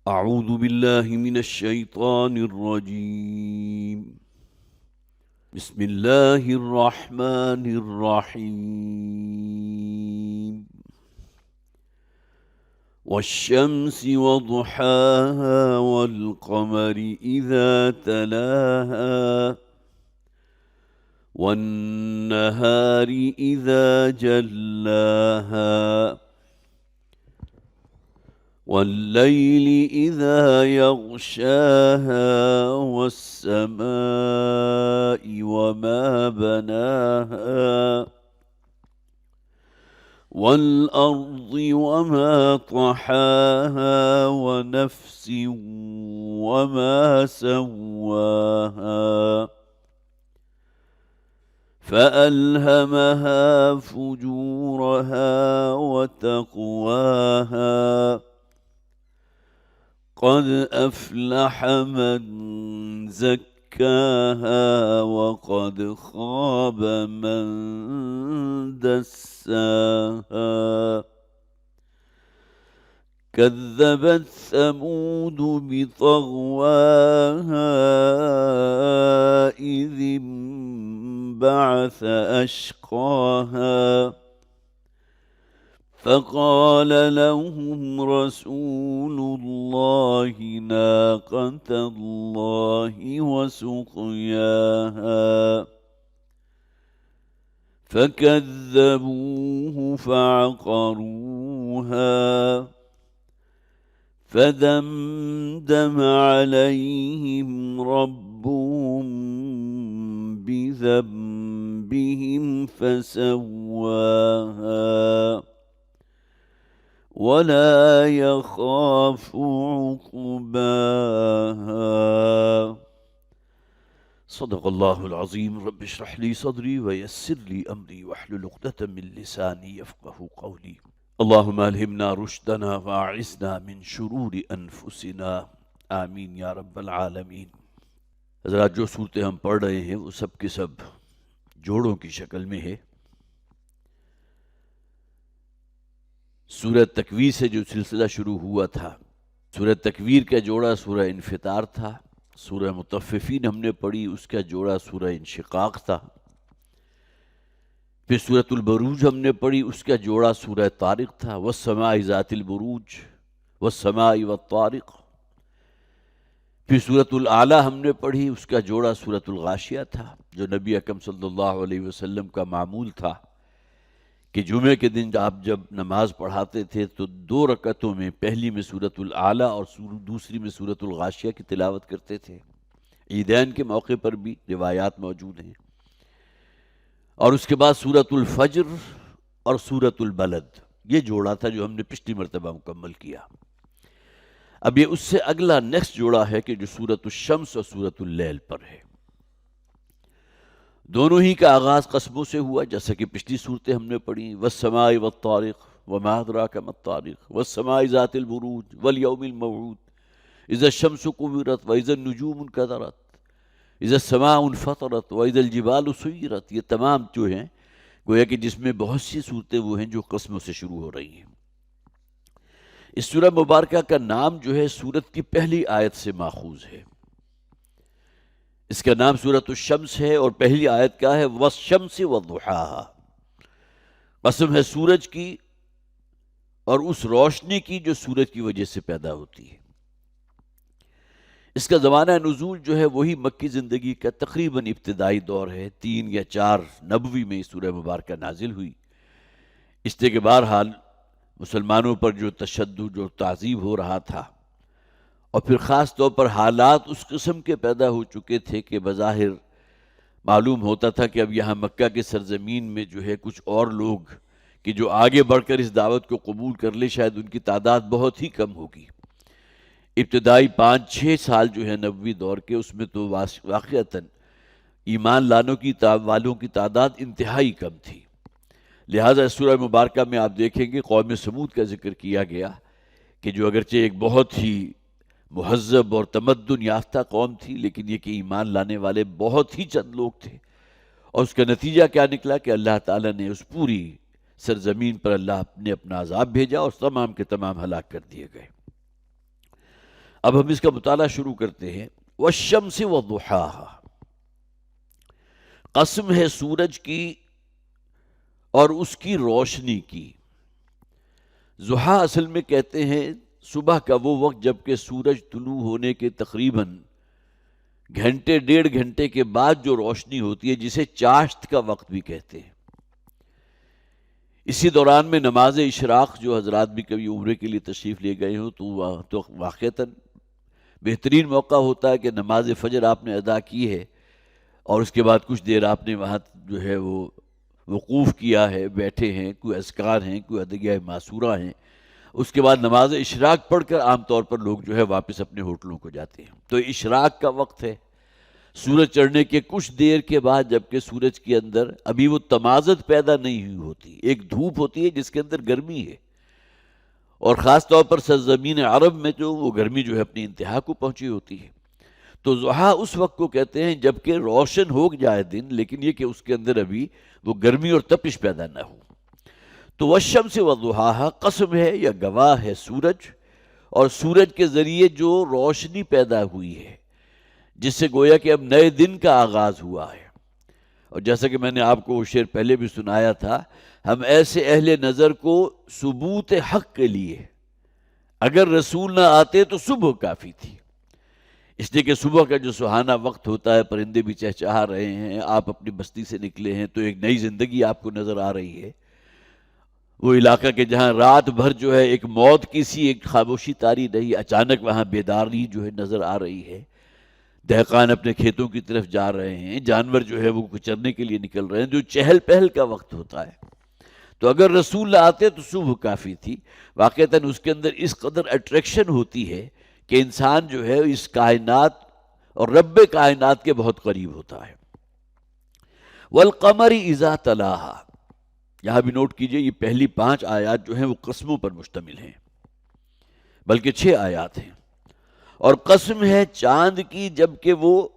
أعوذ بالله من الشيطان الرجيم. بسم الله الرحمن الرحيم. والشمس وضحاها والقمر إذا تلاها والنهار إذا جلاها والليل إذا يغشاها والسماء وما بناها والأرض وما طحاها ونفس وما سواها فألهمها فجورها وتقواها قد أفلح من زكاها وقد خاب من دساها كذبت ثمود بطغواها إذ انبعث أشقاها فقال لهم رسول الله ناقة الله وسقياها فكذبوه فعقروها فدمدم عليهم ربهم بذنبهم فسواها ولا يخاف عقباها. صدق الله العظيم. رب اشرح لي صدري ويسر لي أمري واحلل عقدة من لساني يفقه قولي. اللهم ألهمنا رشدنا وأعصمنا من شرور أنفسنا آمین یا رب العالمین. حضرات، جو صورتیں ہم پڑھ رہے ہیں وہ سب کے سب جوڑوں کی شکل میں ہے. سورہ تکویر سے جو سلسلہ شروع ہوا تھا، سورہ تکویر کا جوڑا سورہ انفطار تھا. سورہ مطففین ہم نے پڑھی، اس کا جوڑا سورہ انشقاق تھا. پھر سورۃ البروج ہم نے پڑھی، اس کا جوڑا سورہ طارق تھا. والسماء ذات البروج والسماء والطارق. پھر سورۃ الاعلیٰ ہم نے پڑھی، اس کا جوڑا سورۃ الغاشیہ تھا، جو نبی اکرم صلی اللہ علیہ وسلم کا معمول تھا کہ جمعے کے دن آپ جب نماز پڑھاتے تھے تو 2 رکعتوں میں پہلی میں سورۃ الاعلیٰ اور دوسری میں سورۃ الغاشیہ کی تلاوت کرتے تھے. عیدین کے موقع پر بھی روایات موجود ہیں. اور اس کے بعد سورۃ الفجر اور سورۃ البلد، یہ جوڑا تھا جو ہم نے پچھلی مرتبہ مکمل کیا. اب یہ اس سے اگلا نیکسٹ جوڑا ہے کہ جو سورۃ الشمس اور سورۃ اللیل پر ہے. دونوں ہی کا آغاز قسموں سے ہوا، جیسا کہ پچھلی صورتیں ہم نے پڑھی. والسماء والطارق وما ادراک ما الطارق والسماء ذات البروج والیوم الموعود اذا الشمس کورت واذا النجوم انکدرت اذا السماء انفطرت واذا الجبال سیرت. یہ تمام جو ہیں گویا کہ جس میں بہت سی صورتیں وہ ہیں جو قسموں سے شروع ہو رہی ہیں. اس سورہ مبارکہ کا نام جو ہے سورت کی پہلی آیت سے ماخوذ ہے. اس کا نام سورۃ الشمس ہے اور پہلی آیت کا ہے والشمس وضحاها. قسم ہے سورج کی اور اس روشنی کی جو سورج کی وجہ سے پیدا ہوتی ہے. اس کا زمانہ نزول جو ہے وہی مکی زندگی کا تقریباً ابتدائی دور ہے. 3 یا 4 نبوی میں سورہ مبارکہ نازل ہوئی. اس لیے کہ بہرحال مسلمانوں پر جو تشدد اور تعذیب ہو رہا تھا، اور پھر خاص طور پر حالات اس قسم کے پیدا ہو چکے تھے کہ بظاہر معلوم ہوتا تھا کہ اب یہاں مکہ کے سرزمین میں جو ہے کچھ اور لوگ کہ جو آگے بڑھ کر اس دعوت کو قبول کر لے، شاید ان کی تعداد بہت ہی کم ہوگی. ابتدائی 5-6 سال جو ہے نبوی دور کے، اس میں تو واقعتاً ایمان والوں کی تعداد انتہائی کم تھی. لہٰذا سورہ مبارکہ میں آپ دیکھیں گے قوم سمود کا ذکر کیا گیا کہ جو اگرچہ ایک بہت ہی مہذب اور تمدن یافتہ قوم تھی، لیکن یہ کہ ایمان لانے والے بہت ہی چند لوگ تھے. اور اس کا نتیجہ کیا نکلا کہ اللہ تعالیٰ نے اس پوری سرزمین پر اللہ نے اپنا عذاب بھیجا اور تمام کے تمام ہلاک کر دیے گئے. اب ہم اس کا مطالعہ شروع کرتے ہیں. والشمس وضحاها، قسم ہے سورج کی اور اس کی روشنی کی. ضحیٰ اصل میں کہتے ہیں صبح کا وہ وقت جب کہ سورج طلوع ہونے کے تقریباً گھنٹے ڈیڑھ گھنٹے کے بعد جو روشنی ہوتی ہے، جسے چاشت کا وقت بھی کہتے ہیں. اسی دوران میں نماز اشراق، جو حضرات بھی کبھی عمرے کے لیے تشریف لے گئے ہوں تو واقعتاً بہترین موقع ہوتا ہے کہ نماز فجر آپ نے ادا کی ہے اور اس کے بعد کچھ دیر آپ نے وہاں جو ہے وہ وقوف کیا ہے، بیٹھے ہیں، کوئی اذکار ہیں، کوئی ادعیہ معصورہ ہیں. اس کے بعد نماز اشراق پڑھ کر عام طور پر لوگ جو ہے واپس اپنے ہوٹلوں کو جاتے ہیں. تو اشراق کا وقت ہے، سورج چڑھنے کے کچھ دیر کے بعد، جبکہ سورج کے اندر ابھی وہ تمازت پیدا نہیں ہوئی ہوتی. ایک دھوپ ہوتی ہے جس کے اندر گرمی ہے، اور خاص طور پر سرزمین عرب میں جو وہ گرمی جو ہے اپنی انتہا کو پہنچی ہوتی ہے. تو ضحیٰ اس وقت کو کہتے ہیں جبکہ روشن ہو جائے دن، لیکن یہ کہ اس کے اندر ابھی وہ گرمی اور تپش پیدا نہ ہو. تو والشمس وضحاها، قسم ہے یا گواہ ہے سورج اور سورج کے ذریعے جو روشنی پیدا ہوئی ہے، جس سے گویا کہ اب نئے دن کا آغاز ہوا ہے. اور جیسا کہ میں نے آپ کو وہ شعر پہلے بھی سنایا تھا، ہم ایسے اہل نظر کو ثبوت حق کے لیے اگر رسول نہ آتے تو صبح کافی تھی. اس لیے کہ صبح کا جو سہانا وقت ہوتا ہے، پرندے بھی چہچہا رہے ہیں، آپ اپنی بستی سے نکلے ہیں تو ایک نئی زندگی آپ کو نظر آ رہی ہے. وہ علاقہ کہ جہاں رات بھر جو ہے ایک موت کی سی ایک خاموشی طاری رہی، اچانک وہاں بیداری جو ہے نظر آ رہی ہے. دہقان اپنے کھیتوں کی طرف جا رہے ہیں، جانور جو ہے وہ چرنے کے لیے نکل رہے ہیں، جو چہل پہل کا وقت ہوتا ہے. تو اگر رسول نہ آتے تو صبح کافی تھی. واقعتاً اس کے اندر اس قدر اٹریکشن ہوتی ہے کہ انسان جو ہے اس کائنات اور رب کائنات کے بہت قریب ہوتا ہے. والقمر اذا تلاہا، یہاں بھی نوٹ کیجئے یہ پہلی 5 آیات جو ہیں وہ قسموں پر مشتمل ہیں، بلکہ 6 آیات ہیں. اور قسم ہے چاند کی جبکہ وہ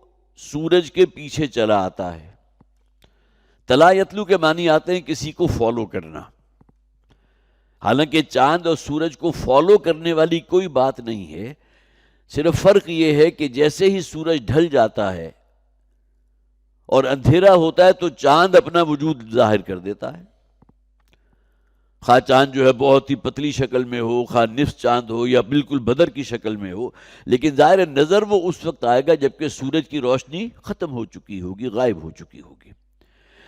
سورج کے پیچھے چلا آتا ہے. تلا یتلو کے معنی آتے ہیں کسی کو فالو کرنا. حالانکہ چاند اور سورج کو فالو کرنے والی کوئی بات نہیں ہے، صرف فرق یہ ہے کہ جیسے ہی سورج ڈھل جاتا ہے اور اندھیرا ہوتا ہے تو چاند اپنا وجود ظاہر کر دیتا ہے. خواہ چاند جو ہے بہت ہی پتلی شکل میں ہو، خواہ نصف چاند ہو یا بالکل بدر کی شکل میں ہو، لیکن ظاہر نظر وہ اس وقت آئے گا جبکہ سورج کی روشنی ختم ہو چکی ہوگی، غائب ہو چکی ہوگی.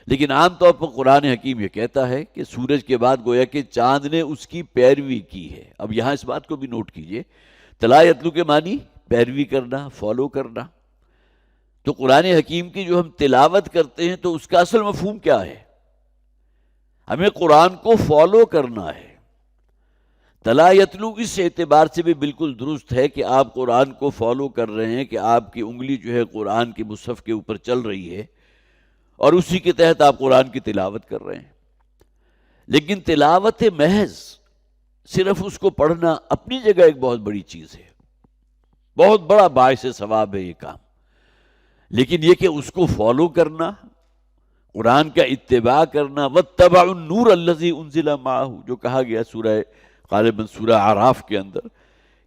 لیکن عام طور پر قرآن حکیم یہ کہتا ہے کہ سورج کے بعد گویا کہ چاند نے اس کی پیروی کی ہے. اب یہاں اس بات کو بھی نوٹ کیجئے، تلا یتلو کے معنی پیروی کرنا، فالو کرنا. تو قرآن حکیم کی جو ہم تلاوت کرتے ہیں تو اس کا اصل مفہوم کیا ہے؟ ہمیں قرآن کو فالو کرنا ہے. تلا یتلو اس اعتبار سے بھی بالکل درست ہے کہ آپ قرآن کو فالو کر رہے ہیں کہ آپ کی انگلی جو ہے قرآن کے مصحف کے اوپر چل رہی ہے اور اسی کے تحت آپ قرآن کی تلاوت کر رہے ہیں. لیکن تلاوت محض، صرف اس کو پڑھنا اپنی جگہ ایک بہت بڑی چیز ہے، بہت بڑا باعث ثواب ہے یہ کام. لیکن یہ کہ اس کو فالو کرنا، قرآن کا اتباع کرنا، وَاتَّبَعُوا النُّورَ الَّذِي أُنزِلَ مَعَهُ، جو کہا گیا سورہ غالباً سورہ اعراف کے اندر،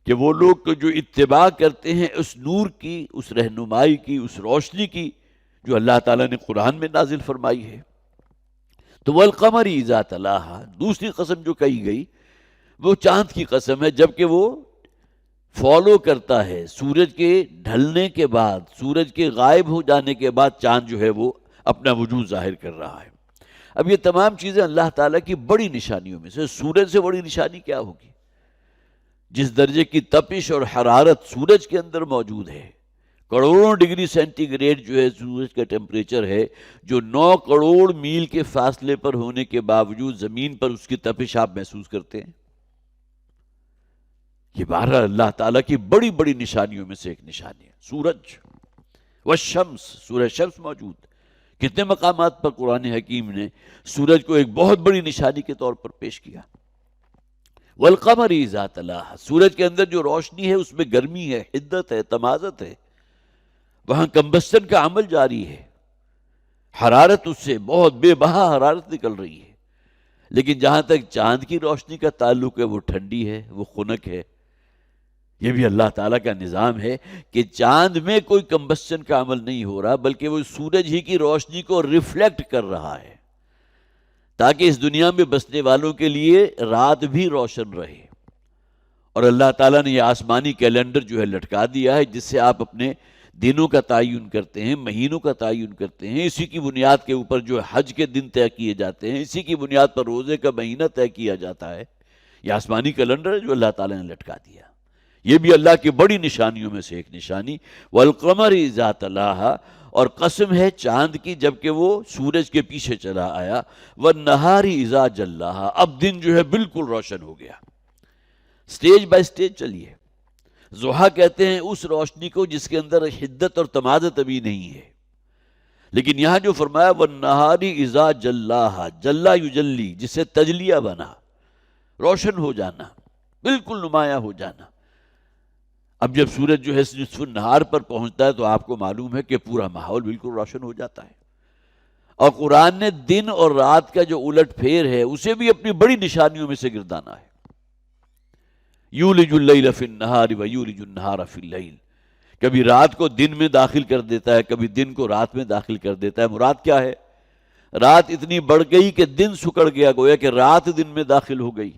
کہ وہ لوگ جو اتباع کرتے ہیں اس نور کی، اس رہنمائی کی، اس روشنی کی جو اللہ تعالیٰ نے قرآن میں نازل فرمائی ہے. تو وَالْقَمَرِ إِذَا تَلَاهَا، دوسری قسم جو کہی گئی وہ چاند کی قسم ہے، جبکہ وہ فالو کرتا ہے سورج کے ڈھلنے کے بعد، سورج کے غائب ہو جانے کے بعد چاند جو ہے وہ اپنا وجود ظاہر کر رہا ہے. اب یہ تمام چیزیں اللہ تعالیٰ کی بڑی نشانیوں میں سے، سورج سے بڑی نشانی کیا ہوگی؟ جس درجے کی تپش اور حرارت سورج کے اندر موجود ہے، کروڑوں ڈگری سینٹی گریڈ جو ہے سورج کا ٹیمپریچر ہے، جو 9 کروڑ میل کے فاصلے پر ہونے کے باوجود زمین پر اس کی تپش آپ محسوس کرتے ہیں. یہ بہرحال اللہ تعالیٰ کی بڑی بڑی نشانیوں میں سے ایک نشانی ہے. سورج والشمس، سورہ شمس موجود. کتنے مقامات پر قرآن حکیم نے سورج کو ایک بہت بڑی نشانی کے طور پر پیش کیا. والقمر اذا تلاہا، سورج کے اندر جو روشنی ہے اس میں گرمی ہے، حدت ہے، تمازت ہے، وہاں کمبسٹن کا عمل جاری ہے، حرارت اس سے بہت بے بہا حرارت نکل رہی ہے. لیکن جہاں تک چاند کی روشنی کا تعلق ہے وہ ٹھنڈی ہے، وہ خنک ہے. یہ بھی اللہ تعالیٰ کا نظام ہے کہ چاند میں کوئی کمبسچن کا عمل نہیں ہو رہا، بلکہ وہ سورج ہی کی روشنی کو ریفلیکٹ کر رہا ہے تاکہ اس دنیا میں بسنے والوں کے لیے رات بھی روشن رہے۔ اور اللہ تعالیٰ نے یہ آسمانی کیلنڈر جو ہے لٹکا دیا ہے، جس سے آپ اپنے دنوں کا تعین کرتے ہیں، مہینوں کا تعین کرتے ہیں، اسی کی بنیاد کے اوپر جو حج کے دن طے کیے جاتے ہیں، اسی کی بنیاد پر روزے کا مہینہ طے کیا جاتا ہے۔ یہ آسمانی کیلنڈر ہے جو اللہ تعالیٰ نے لٹکا دیا۔ یہ بھی اللہ کی بڑی نشانیوں میں سے ایک نشانی۔ والقمر اذا تلاہا، اور قسم ہے چاند کی جبکہ وہ سورج کے پیچھے چلا آیا۔ والنہار اذا جلاہا، اب دن جو ہے بالکل روشن ہو گیا۔ سٹیج بائی سٹیج چلیے۔ ضحیٰ کہتے ہیں اس روشنی کو جس کے اندر حدت اور تمادت ابھی نہیں ہے، لیکن یہاں جو فرمایا والنہار اذا جلاہا، جلا یجلی، جس سے تجلیہ بنا، روشن ہو جانا، بالکل نمایاں ہو جانا۔ اب جب سورج جو ہے نصف النہار پر پہنچتا ہے تو آپ کو معلوم ہے کہ پورا ماحول بالکل روشن ہو جاتا ہے۔ اور قرآن نے دن اور رات کا جو الٹ پھیر ہے اسے بھی اپنی بڑی نشانیوں میں سے گردانا ہے۔ یولج اللیل فی النہار ویولج النہار فی اللیل، کبھی رات کو دن میں داخل کر دیتا ہے، کبھی دن کو رات میں داخل کر دیتا ہے۔ مراد کیا ہے؟ رات اتنی بڑھ گئی کہ دن سکڑ گیا، گویا کہ رات دن میں داخل ہو گئی،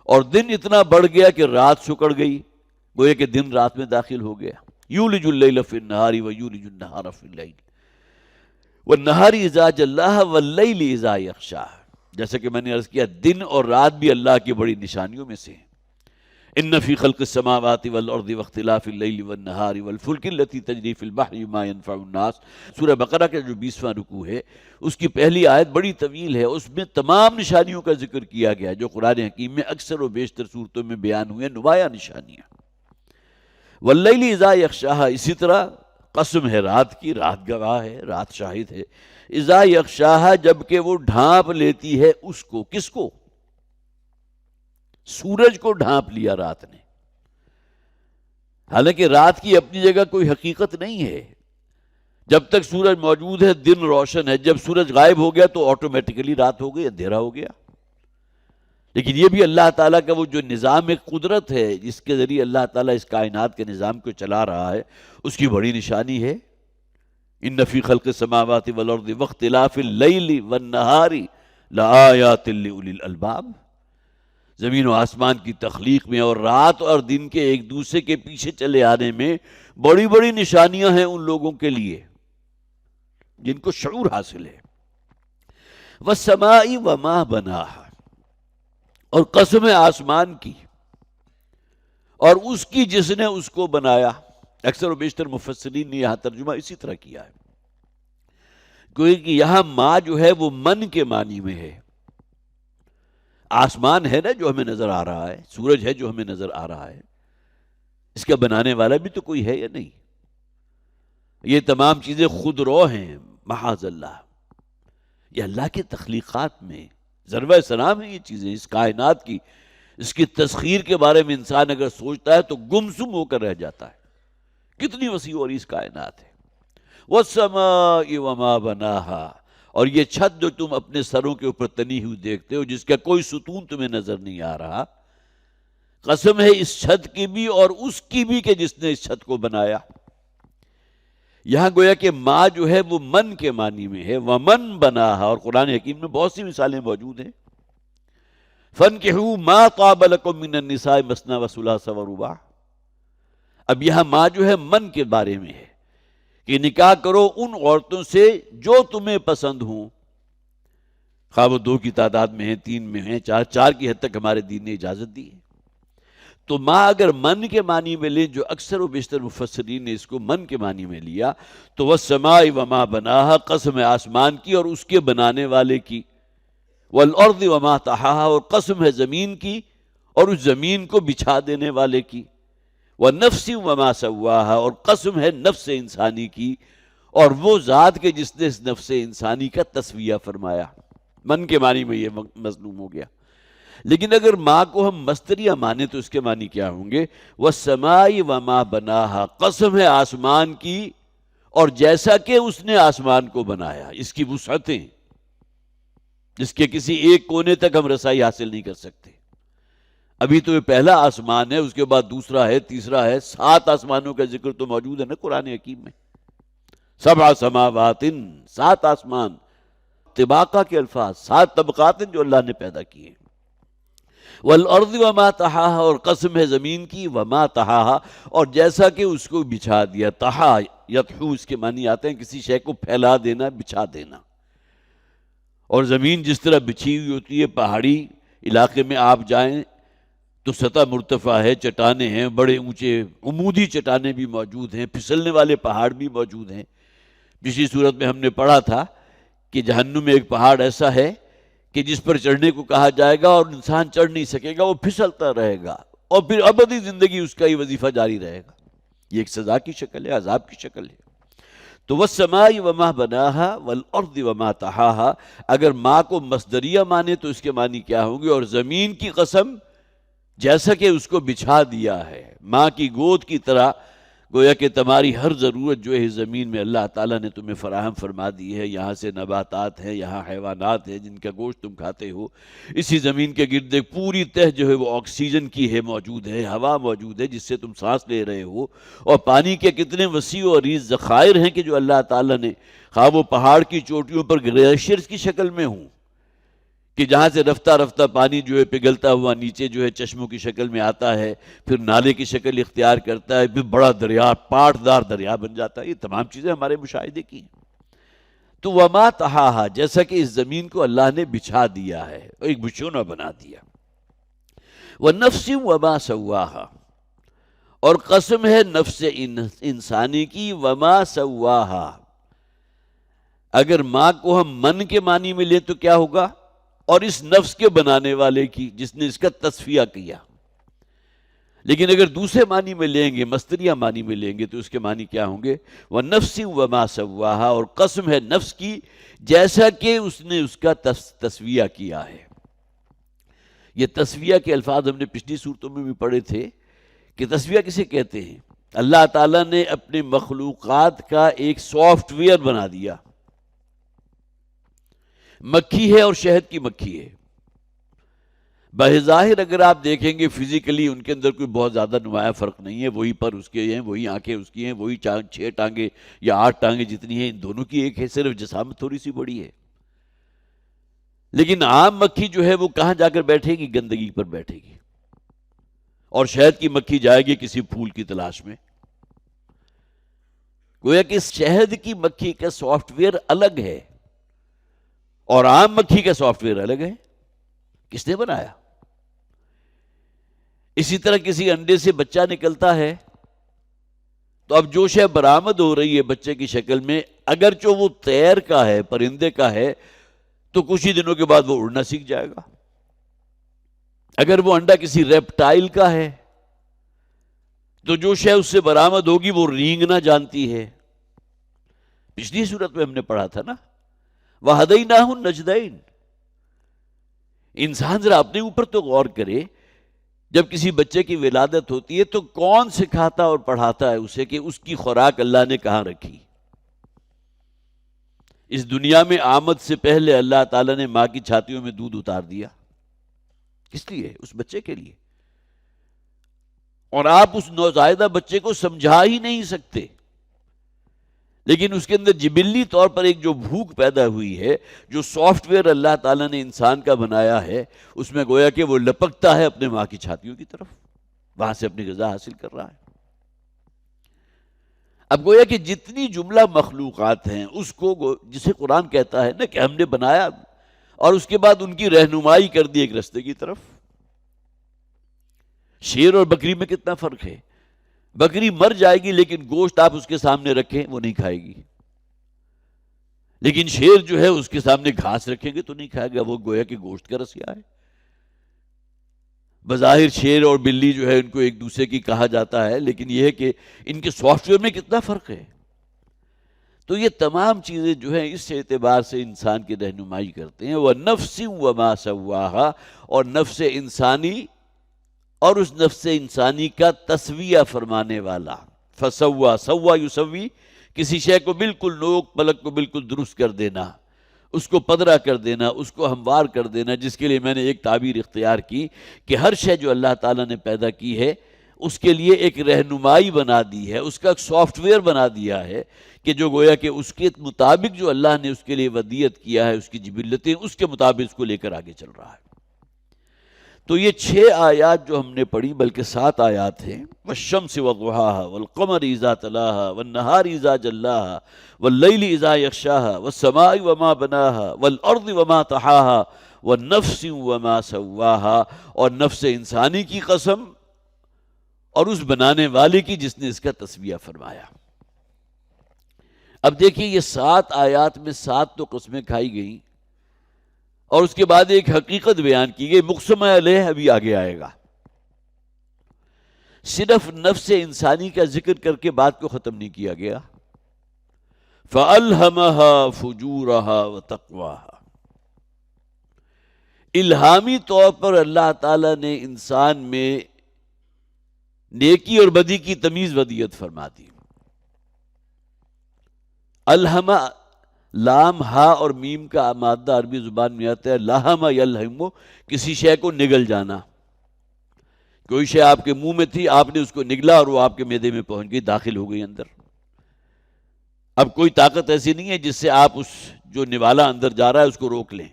اور دن اتنا بڑھ گیا کہ رات سکڑ گئی، گویا کہ دن رات میں داخل ہو گیا۔ یولج اللیل فی النہار ویولج النہار فی اللیل والنہار اذا جلاہا واللیل اذا یغشاہا، جیسا کہ میں نے عرض کیا دن اور رات بھی اللہ کی بڑی نشانیوں میں سے ہیں۔ ان فی خلق السماوات والارض واختلاف اللیل والنہار والفلک التی تجری فی البحر بما ینفع الناس، سورہ بقرہ کا جو 20واں رکوع ہے اس کی پہلی آیت بڑی طویل ہے، اس میں تمام نشانیوں کا ذکر کیا گیا جو قرآن حکیم میں اکثر و بیشتر صورتوں میں بیان ہوئے، نمایاں نشانیاں۔ واللیل اذا یغشاہا، اسی طرح قسم ہے رات کی، رات گواہ ہے، رات شاہد ہے۔ اذا یغشاہا، جبکہ وہ ڈھانپ لیتی ہے اس کو، کس کو؟ سورج کو ڈھانپ لیا رات نے۔ حالانکہ رات کی اپنی جگہ کوئی حقیقت نہیں ہے، جب تک سورج موجود ہے دن روشن ہے، جب سورج غائب ہو گیا تو آٹومیٹیکلی رات ہو گئی، اندھیرا ہو گیا۔ لیکن یہ بھی اللہ تعالیٰ کا وہ جو نظام قدرت ہے جس کے ذریعے اللہ تعالیٰ اس کائنات کے نظام کو چلا رہا ہے، اس کی بڑی نشانی ہے۔ ان فی خلق السماوات والارض واختلاف اللیل والنہار لآیات لأولی الالباب، زمین و آسمان کی تخلیق میں اور رات اور دن کے ایک دوسرے کے پیچھے چلے آنے میں بڑی بڑی نشانیاں ہیں ان لوگوں کے لیے جن کو شعور حاصل ہے۔ والسماء وما بناہا، اور قسم ہے آسمان کی اور اس کی جس نے اس کو بنایا۔ اکثر و بیشتر مفسرین نے یہاں ترجمہ اسی طرح کیا ہے، کیونکہ یہاں ما جو ہے وہ من کے معنی میں ہے۔ آسمان ہے نا جو ہمیں نظر آ رہا ہے، سورج ہے جو ہمیں نظر آ رہا ہے، اس کا بنانے والا بھی تو کوئی ہے یا نہیں؟ یہ تمام چیزیں خود رو ہیں، معاذ اللہ، یہ اللہ کے تخلیقات میں ضربہ سلام ہے۔ یہ چیزیں اس کائنات کی، اس کی تسخیر کے بارے میں انسان اگر سوچتا ہے تو گمسم ہو کر رہ جاتا ہے، کتنی وسیع اور اس کائنات ہے۔ وَالسَّمَاءِ وَمَا بَنَاهَا، اور یہ چھت جو تم اپنے سروں کے اوپر تنی ہوئی دیکھتے ہو، جس کا کوئی ستون تمہیں نظر نہیں آ رہا، قسم ہے اس چھت کی بھی اور اس کی بھی کہ جس نے اس چھت کو بنایا۔ یہاں گویا کہ ما جو ہے وہ من کے معنی میں ہے، ومن بناہا، اور قرآن حکیم میں بہت سی مثالیں موجود ہیں۔ فَانْكِحُوا مَا طَابَ لَكُم مِّنَ النِّسَاءِ مَثْنَىٰ وَثُلَاثَ وَرُبَاعَ، اب یہاں ما جو ہے من کے بارے میں ہے کہ نکاح کرو ان عورتوں سے جو تمہیں پسند ہوں، خواہ وہ 2 کی تعداد میں ہیں، 3 میں ہیں، 4 کی حد تک ہمارے دین نے اجازت دی ہے۔ تو ماں اگر من کے معنی میں لیں، جو اکثر و بیشتر مفسرین نے اس کو من کے معنی میں لیا، تو وَالسَّمَاءِ وَمَا بَنَاهَا، قسم ہے آسمان کی اور اس کے بنانے والے کی، وَالْأَرْضِ وَمَا طَحَاهَا، اور قسم ہے زمین کی اور اس زمین کو بچھا دینے والے کی، وَالنَّفْسِ وَمَا سَوَّاهَا، اور قسم ہے نفس انسانی کی اور وہ ذات کے جس نے اس نفس انسانی کا تسویہ فرمایا۔ من کے معنی میں یہ مظلوم ہو گیا، لیکن اگر ماں کو ہم مصدریہ مانے تو اس کے معنی کیا ہوں گے؟ وَالسَّمَاءِ وَمَا بَنَاهَا، قسم ہے آسمان کی اور جیسا کہ اس نے آسمان کو بنایا، اس کی وسعتیں جس کے کسی ایک کونے تک ہم رسائی حاصل نہیں کر سکتے۔ ابھی تو یہ پہلا آسمان ہے، اس کے بعد دوسرا ہے، تیسرا ہے، 7 آسمانوں کا ذکر تو موجود ہے نا قرآن حکیم میں. 7 سماوات، 7 آسمان، طباقہ کے الفاظ، 7 طبقات جو اللہ نے پیدا کیے. والارض وما طحاها، اور قسم ہے زمین کی، وما طحاها، اور جیسا کہ اس کو بچھا دیا. طحا یطحو اس کے معنی آتے ہیں کسی شے کو پھیلا دینا، بچھا دینا. اور زمین جس طرح بچھی ہوئی ہوتی ہے، پہاڑی علاقے میں آپ جائیں تو سطح مرتفع ہے، چٹانیں ہیں، بڑے اونچے عمودی چٹانیں بھی موجود ہیں، پھسلنے والے پہاڑ بھی موجود ہیں. پچھلی صورت میں ہم نے پڑھا تھا کہ جہنم میں ایک پہاڑ ایسا ہے کہ جس پر چڑھنے کو کہا جائے گا اور انسان چڑھ نہیں سکے گا، وہ پھسلتا رہے گا اور پھر ابدی زندگی اس کا ہی وظیفہ جاری رہے گا. یہ ایک سزا کی شکل ہے، عذاب کی شکل ہے. تو والسماء وما بناها والارض وما طحاها، اگر ماں کو مصدریہ مانے تو اس کے معنی کیا ہوں گے؟ اور زمین کی قسم جیسا کہ اس کو بچھا دیا ہے، ماں کی گود کی طرح، گویا کہ تمہاری ہر ضرورت جو ہے زمین میں اللہ تعالیٰ نے تمہیں فراہم فرما دی ہے. یہاں سے نباتات ہیں، یہاں حیوانات ہیں جن کا گوشت تم کھاتے ہو. اسی زمین کے گرد ایک پوری تہ جو ہے وہ آکسیجن کی ہے، موجود ہے، ہوا موجود ہے جس سے تم سانس لے رہے ہو. اور پانی کے کتنے وسیع اور عریض ذخائر ہیں کہ جو اللہ تعالیٰ نے، خواہ وہ پہاڑ کی چوٹیوں پر گلیشیئرز کی شکل میں ہوں کہ جہاں سے رفتہ رفتہ پانی جو ہے پگھلتا ہوا نیچے جو ہے چشموں کی شکل میں آتا ہے، پھر نالے کی شکل اختیار کرتا ہے، پھر بڑا دریا، پاٹدار دریا بن جاتا ہے. یہ تمام چیزیں ہمارے مشاہدے کی ہیں. تو وما طحاها، جیسا کہ اس زمین کو اللہ نے بچھا دیا ہے، ایک بچھونا بنا دیا. والنفس وما سواها، اور قسم ہے نفس انسانی کی، وما سواها. اگر ماں کو ہم من کے معنی میں لیں تو کیا ہوگا؟ اور اس نفس کے بنانے والے کی، جس نے اس کا تصفیہ کیا. لیکن اگر دوسرے معنی میں لیں گے، مصدریہ معنی میں لیں گے، تو اس کے معنی کیا ہوں گے؟ وَنَفْسٍ وَمَا سَوَّاهَا، اور قسم ہے نفس کی جیسا کہ اس نے اس کا تصفیہ کیا ہے. یہ تصفیہ کے الفاظ ہم نے پچھلی صورتوں میں بھی پڑھے تھے کہ تصفیہ کسے کہتے ہیں. اللہ تعالیٰ نے اپنے مخلوقات کا ایک سافٹ ویئر بنا دیا. مکھی ہے اور شہد کی مکھی ہے. بظاہر اگر آپ دیکھیں گے فزیکلی ان کے اندر کوئی بہت زیادہ نمایاں فرق نہیں ہے، وہی پر اس کے ہیں، وہی آنکھیں اس کی ہیں، وہی 6 ٹانگیں یا 8 ٹانگیں جتنی ہیں ان دونوں کی ایک ہے، صرف جسامت تھوڑی سی بڑی ہے. لیکن عام مکھی جو ہے وہ کہاں جا کر بیٹھے گی؟ گندگی پر بیٹھے گی. اور شہد کی مکھی جائے گی کسی پھول کی تلاش میں. گویا کہ شہد کی مکھی کا سافٹ ویئر الگ ہے اور عام مکھی کا سافٹ ویئر الگ ہے. کس نے بنایا؟ اسی طرح کسی انڈے سے بچہ نکلتا ہے تو اب جو شے برآمد ہو رہی ہے بچے کی شکل میں، اگرچہ وہ طیر کا ہے، پرندے کا ہے، تو کچھ ہی دنوں کے بعد وہ اڑنا سیکھ جائے گا. اگر وہ انڈا کسی ریپٹائل کا ہے تو جو شے اس سے برآمد ہوگی وہ رینگنا جانتی ہے. پچھلی صورت میں ہم نے پڑھا تھا نا، وَهَدَيْنَاهُ النَّجْدَيْنِ. انسان ذرا اپنے اوپر تو غور کرے، جب کسی بچے کی ولادت ہوتی ہے تو کون سکھاتا اور پڑھاتا ہے اسے کہ اس کی خوراک اللہ نے کہاں رکھی؟ اس دنیا میں آمد سے پہلے اللہ تعالیٰ نے ماں کی چھاتیوں میں دودھ اتار دیا. کس لیے؟ اس بچے کے لیے. اور آپ اس نوزائیدہ بچے کو سمجھا ہی نہیں سکتے، لیکن اس کے اندر جبلی طور پر ایک جو بھوک پیدا ہوئی ہے، جو سافٹ ویئر اللہ تعالیٰ نے انسان کا بنایا ہے، اس میں گویا کہ وہ لپکتا ہے اپنے ماں کی چھاتیوں کی طرف، وہاں سے اپنی غذا حاصل کر رہا ہے. اب گویا کہ جتنی جملہ مخلوقات ہیں اس کو، جسے قرآن کہتا ہے نا کہ ہم نے بنایا اور اس کے بعد ان کی رہنمائی کر دی ایک رستے کی طرف. شیر اور بکری میں کتنا فرق ہے. بکری مر جائے گی لیکن گوشت آپ اس کے سامنے رکھیں وہ نہیں کھائے گی، لیکن شیر جو ہے اس کے سامنے گھاس رکھیں گے تو نہیں کھائے گا، وہ گویا کہ گوشت کا رسیا ہے. بظاہر شیر اور بلی جو ہے ان کو ایک دوسرے کی کہا جاتا ہے، لیکن یہ ہے کہ ان کے سافٹ ویئر میں کتنا فرق ہے. تو یہ تمام چیزیں جو ہیں اس اعتبار سے انسان کی رہنمائی کرتے ہیں. وَنَفْسٍ وَمَا سَوَّاهَا، اور نفس انسانی اور اس نفس انسانی کا تسویہ فرمانے والا. فسوا، سوا یسوی، کسی شے کو بالکل نوک پلک کو بالکل درست کر دینا. اس کو پدرا کر دینا، اس کو ہموار کر دینا، جس کے لیے میں نے ایک تعبیر اختیار کی کہ ہر شے جو اللہ تعالیٰ نے پیدا کی ہے اس کے لیے ایک رہنمائی بنا دی ہے، اس کا ایک سافٹ ویئر بنا دیا ہے کہ جو گویا کہ اس کے مطابق جو اللہ نے اس کے لیے ودیت کیا ہے، اس کی جبلتیں، اس کے مطابق اس کو لے کر آگے چل رہا ہے۔ تو یہ 6 آیات جو ہم نے پڑھی، بلکہ 7 آیات ہیں، والشمس وضحاها والقمر اذا تلاها والنہار اذا جلاها واللیل اذا یغشاها والسماء وما بناها والارض وما طحاها والنفس وما سواها، اور نفس انسانی کی قسم اور اس بنانے والے کی جس نے اس کا تسویہ فرمایا۔ اب دیکھیے یہ 7 آیات میں 7 تو قسمیں کھائی گئیں، اور اس کے بعد ایک حقیقت بیان کی گئی، مقسم علیہ ابھی آگے آئے گا۔ صرف نفس انسانی کا ذکر کر کے بات کو ختم نہیں کیا گیا۔ فَأَلْهَمَهَا فُجُورَهَا وَتَقْوَاهَا، الہامی طور پر اللہ تعالیٰ نے انسان میں نیکی اور بدی کی تمیز ودیت فرما دی۔ الہمہ، لام ہا اور میم کا مادہ عربی زبان میں آتا ہے لہم یلہم، کسی شے کو نگل جانا۔ کوئی شے آپ کے منہ میں تھی، آپ نے اس کو نگلا اور وہ آپ کے معدے میں پہنچ گئی، داخل ہو گئی اندر۔ اب کوئی طاقت ایسی نہیں ہے جس سے آپ اس جو نوالا اندر جا رہا ہے اس کو روک لیں۔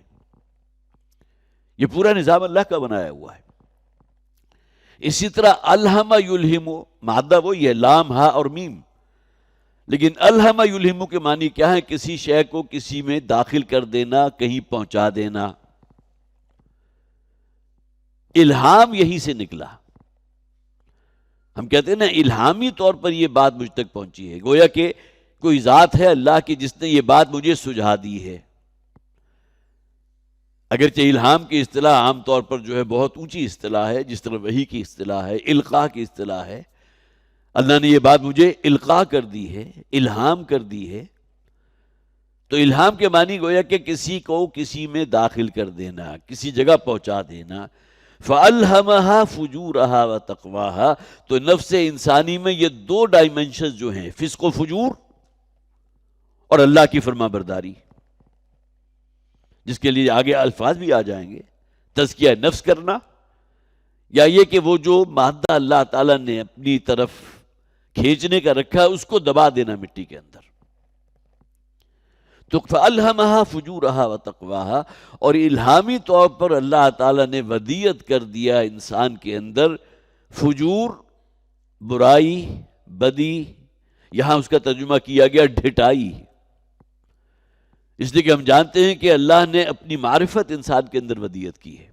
یہ پورا نظام اللہ کا بنایا ہوا ہے۔ اسی طرح الہم یلہم، مادہ وہی ہے لام ہا اور میم، لیکن الہم یلہم کے معنی کیا ہے؟ کسی شے کو کسی میں داخل کر دینا، کہیں پہنچا دینا۔ الہام یہیں سے نکلا۔ ہم کہتے ہیں نا الہامی طور پر یہ بات مجھ تک پہنچی ہے، گویا کہ کوئی ذات ہے اللہ کی جس نے یہ بات مجھے سجھا دی ہے۔ اگرچہ الہام کی اصطلاح عام طور پر جو ہے بہت اونچی اصطلاح ہے، جس طرح وحی کی اصطلاح ہے، القاء کی اصطلاح ہے۔ اللہ نے یہ بات مجھے القاء کر دی ہے، الہام کر دی ہے۔ تو الہام کے معنی گویا کہ کسی کو کسی میں داخل کر دینا، کسی جگہ پہنچا دینا۔ فَأَلْهَمَهَا فُجُورَهَا وَتَقْوَاهَا، تو نفس انسانی میں یہ 2 ڈائمنشنز جو ہیں، فسق و فجور اور اللہ کی فرما برداری، جس کے لیے آگے الفاظ بھی آ جائیں گے، تزکیہ نفس کرنا، یا یہ کہ وہ جو مادہ اللہ تعالیٰ نے اپنی طرف کھینچنے کا رکھا ہے اس کو دبا دینا مٹی کے اندر۔ تو فَأَلْهَمَهَا فُجُورَهَا وَتَقْوَاهَا، اور الہامی طور پر اللہ تعالیٰ نے ودیت کر دیا انسان کے اندر فجور، برائی، بدی، یہاں اس کا ترجمہ کیا گیا ڈھٹائی، اس لیے کہ ہم جانتے ہیں کہ اللہ نے اپنی معرفت انسان کے اندر ودیت کی ہے،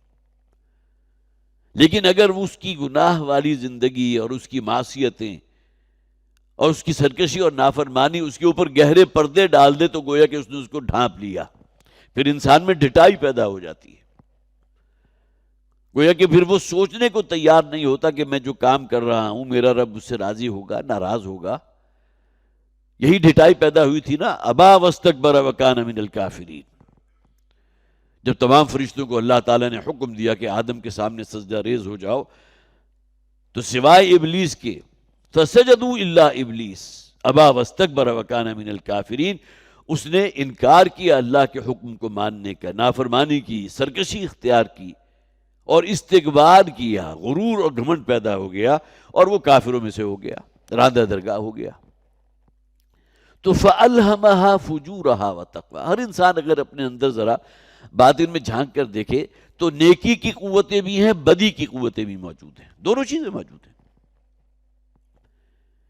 لیکن اگر اس کی گناہ والی زندگی اور اس کی معصیتیں اور اس کی سرکشی اور نافرمانی اس کے اوپر گہرے پردے ڈال دے تو گویا کہ اس نے اس کو ڈھانپ لیا، پھر انسان میں ڈھٹائی پیدا ہو جاتی ہے۔ گویا کہ پھر وہ سوچنے کو تیار نہیں ہوتا کہ میں جو کام کر رہا ہوں میرا رب اس سے راضی ہوگا، ناراض ہوگا۔ یہی ڈھٹائی پیدا ہوئی تھی نا، ابا واستکبر وکان من الکافرین، جب تمام فرشتوں کو اللہ تعالیٰ نے حکم دیا کہ آدم کے سامنے سجدہ ریز ہو جاؤ، تو سوائے ابلیس کے فسجدوا الا ابلیس ابا واستکبر وکان من الکافرین، اس نے انکار کیا اللہ کے حکم کو ماننے کا، نافرمانی کی، سرکشی اختیار کی اور استکبار کیا، غرور اور گھمنڈ پیدا ہو گیا اور وہ کافروں میں سے ہو گیا، راندہ درگاہ ہو گیا۔ تو فَأَلْهَمَهَا فُجُورَهَا وَتَقْوَاهَا، ہر انسان اگر اپنے اندر ذرا باطن میں جھانک کر دیکھے تو نیکی کی قوتیں بھی ہیں، بدی کی قوتیں بھی موجود ہیں، دونوں چیزیں موجود ہیں۔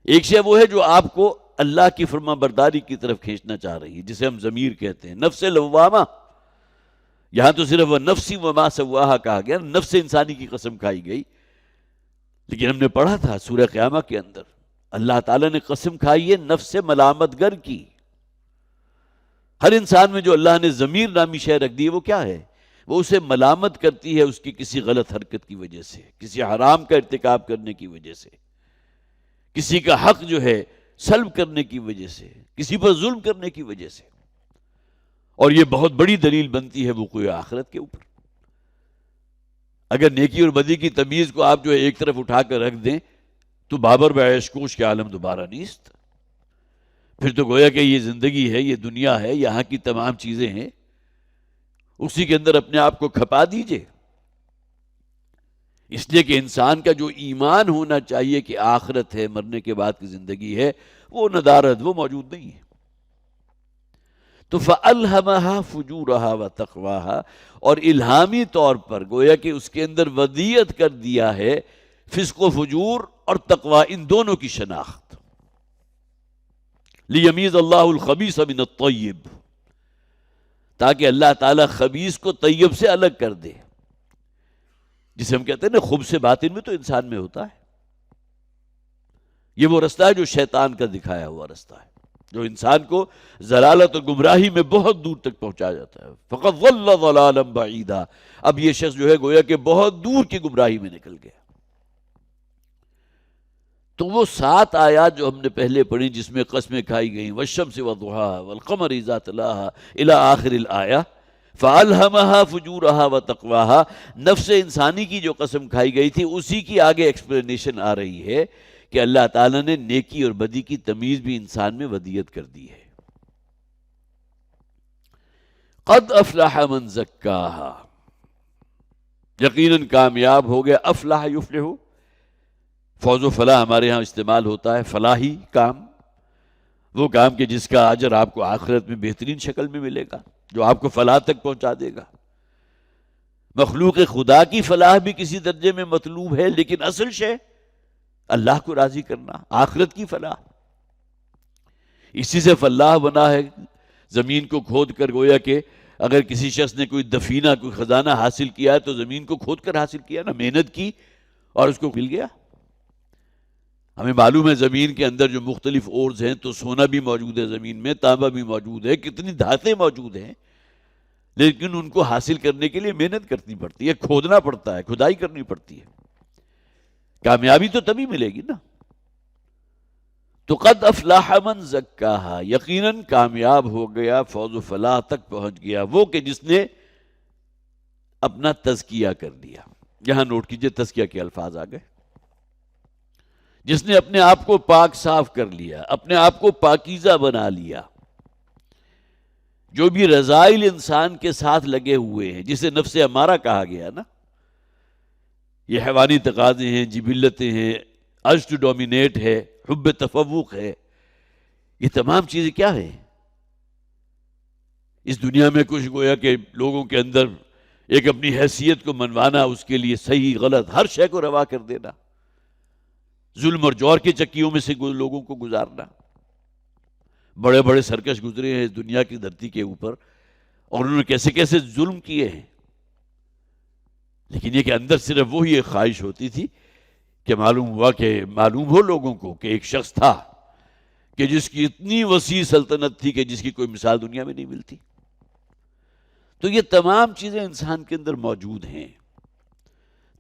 ایک شے وہ ہے جو آپ کو اللہ کی فرما برداری کی طرف کھینچنا چاہ رہی ہے، جسے ہم ضمیر کہتے ہیں، نفس لوامہ۔ یہاں تو صرف وہ نفسی وما سواہا کہا گیا، نفس انسانی کی قسم کھائی گئی، لیکن ہم نے پڑھا تھا سورہ قیامہ کے اندر اللہ تعالیٰ نے قسم کھائی ہے نفس ملامت گر کی۔ ہر انسان میں جو اللہ نے ضمیر نامی شے رکھ دی ہے وہ کیا ہے؟ وہ اسے ملامت کرتی ہے اس کی کسی غلط حرکت کی وجہ سے، کسی حرام کا ارتکاب کرنے کی وجہ سے، کسی کا حق جو ہے سلب کرنے کی وجہ سے، کسی پر ظلم کرنے کی وجہ سے، اور یہ بہت بڑی دلیل بنتی ہے وقوع آخرت کے اوپر۔ اگر نیکی اور بدی کی تمیز کو آپ جو ہے ایک طرف اٹھا کر رکھ دیں تو بابر بعیش کوش کے عالم دوبارہ نیست، پھر تو گویا کہ یہ زندگی ہے، یہ دنیا ہے، یہاں کی تمام چیزیں ہیں اسی کے اندر اپنے آپ کو کھپا دیجئے، اس لیے کہ انسان کا جو ایمان ہونا چاہیے کہ آخرت ہے، مرنے کے بعد کی زندگی ہے، وہ ندارت، وہ موجود نہیں ہے۔ تو فَأَلْهَمَهَا فُجُورَهَا وَتَقْوَاهَا، اور الہامی طور پر گویا کہ اس کے اندر ودیت کر دیا ہے فسق و فجور اور تقوی، ان دونوں کی شناخت۔ لِيَمِيزَ اللَّهُ الْخَبِيثَ مِنَ الطَّيِّبِ، تاکہ اللہ تعالیٰ خبیث کو طیب سے الگ کر دے، جسے ہم کہتے ہیں نا خبث باطن میں تو انسان میں ہوتا ہے۔ یہ وہ رستہ ہے جو شیطان کا دکھایا ہوا رستہ ہے، جو انسان کو ضلالت اور گمراہی میں بہت دور تک پہنچا جاتا ہے۔ فَقَدْ ضَلَّ ضَلَالًا بَعِيدًا، اب یہ شخص جو ہے گویا کہ بہت دور کی گمراہی میں نکل گیا۔ تو وہ 7 آیات جو ہم نے پہلے پڑھی جس میں قسمیں کھائی گئیں، وَالشَّمْسِ وَضُحَاهَا وَالْقَمَرِ إِذَا تَلَاهَا إِلَى آخِرِ الْآيَةِ، فَأَلْهَمَهَا فُجُورَهَا وَتَقْوَاهَا، نفس انسانی کی جو قسم کھائی گئی تھی اسی کی آگے ایکسپلینیشن آ رہی ہے کہ اللہ تعالیٰ نے نیکی اور بدی کی تمیز بھی انسان میں ودیت کر دی ہے۔ قد افلح من زکاہا، یقیناً کامیاب ہو گیا۔ افلح یفلح، فوز و فلاح ہمارے ہاں استعمال ہوتا ہے، فلاحی کام، وہ کام کہ جس کا اجر آپ کو آخرت میں بہترین شکل میں ملے گا، جو آپ کو فلاح تک پہنچا دے گا۔ مخلوق خدا کی فلاح بھی کسی درجے میں مطلوب ہے، لیکن اصل شے اللہ کو راضی کرنا، آخرت کی فلاح۔ اسی سے فلاح بنا ہے، زمین کو کھود کر، گویا کہ اگر کسی شخص نے کوئی دفینہ، کوئی خزانہ حاصل کیا ہے تو زمین کو کھود کر حاصل کیا نا، محنت کی اور اس کو مل گیا۔ ہمیں معلوم ہے زمین کے اندر جو مختلف اورز ہیں، تو سونا بھی موجود ہے زمین میں، تانبا بھی موجود ہے، کتنی دھاتیں موجود ہیں، لیکن ان کو حاصل کرنے کے لیے محنت کرنی پڑتی ہے، کھودنا پڑتا ہے، کھدائی کرنی پڑتی ہے۔ کامیابی تو تبھی ملے گی نا۔ تو قد افلاح من زکاہا، یقیناً کامیاب ہو گیا، فوز و فلاح تک پہنچ گیا وہ کہ جس نے اپنا تزکیہ کر لیا۔ یہاں نوٹ کیجئے تزکیہ کے الفاظ آ گئے، جس نے اپنے آپ کو پاک صاف کر لیا، اپنے آپ کو پاکیزہ بنا لیا۔ جو بھی رذائل انسان کے ساتھ لگے ہوئے ہیں، جسے نفس امارہ کہا گیا نا، یہ حیوانی تقاضے ہیں، جبلتیں ہیں، عجز ٹو ڈومینیٹ ہے، حب تفوق ہے، یہ تمام چیزیں کیا ہیں؟ اس دنیا میں کچھ گویا کہ لوگوں کے اندر ایک اپنی حیثیت کو منوانا، اس کے لیے صحیح غلط ہر شے کو روا کر دینا، ظلم اور جور کی چکیوں میں سے لوگوں کو گزارنا۔ بڑے بڑے سرکش گزرے ہیں اس دنیا کی دھرتی کے اوپر، اور انہوں نے کیسے کیسے ظلم کیے ہیں، لیکن یہ کہ اندر صرف وہی ایک خواہش ہوتی تھی کہ معلوم ہو لوگوں کو کہ ایک شخص تھا کہ جس کی اتنی وسیع سلطنت تھی کہ جس کی کوئی مثال دنیا میں نہیں ملتی۔ تو یہ تمام چیزیں انسان کے اندر موجود ہیں۔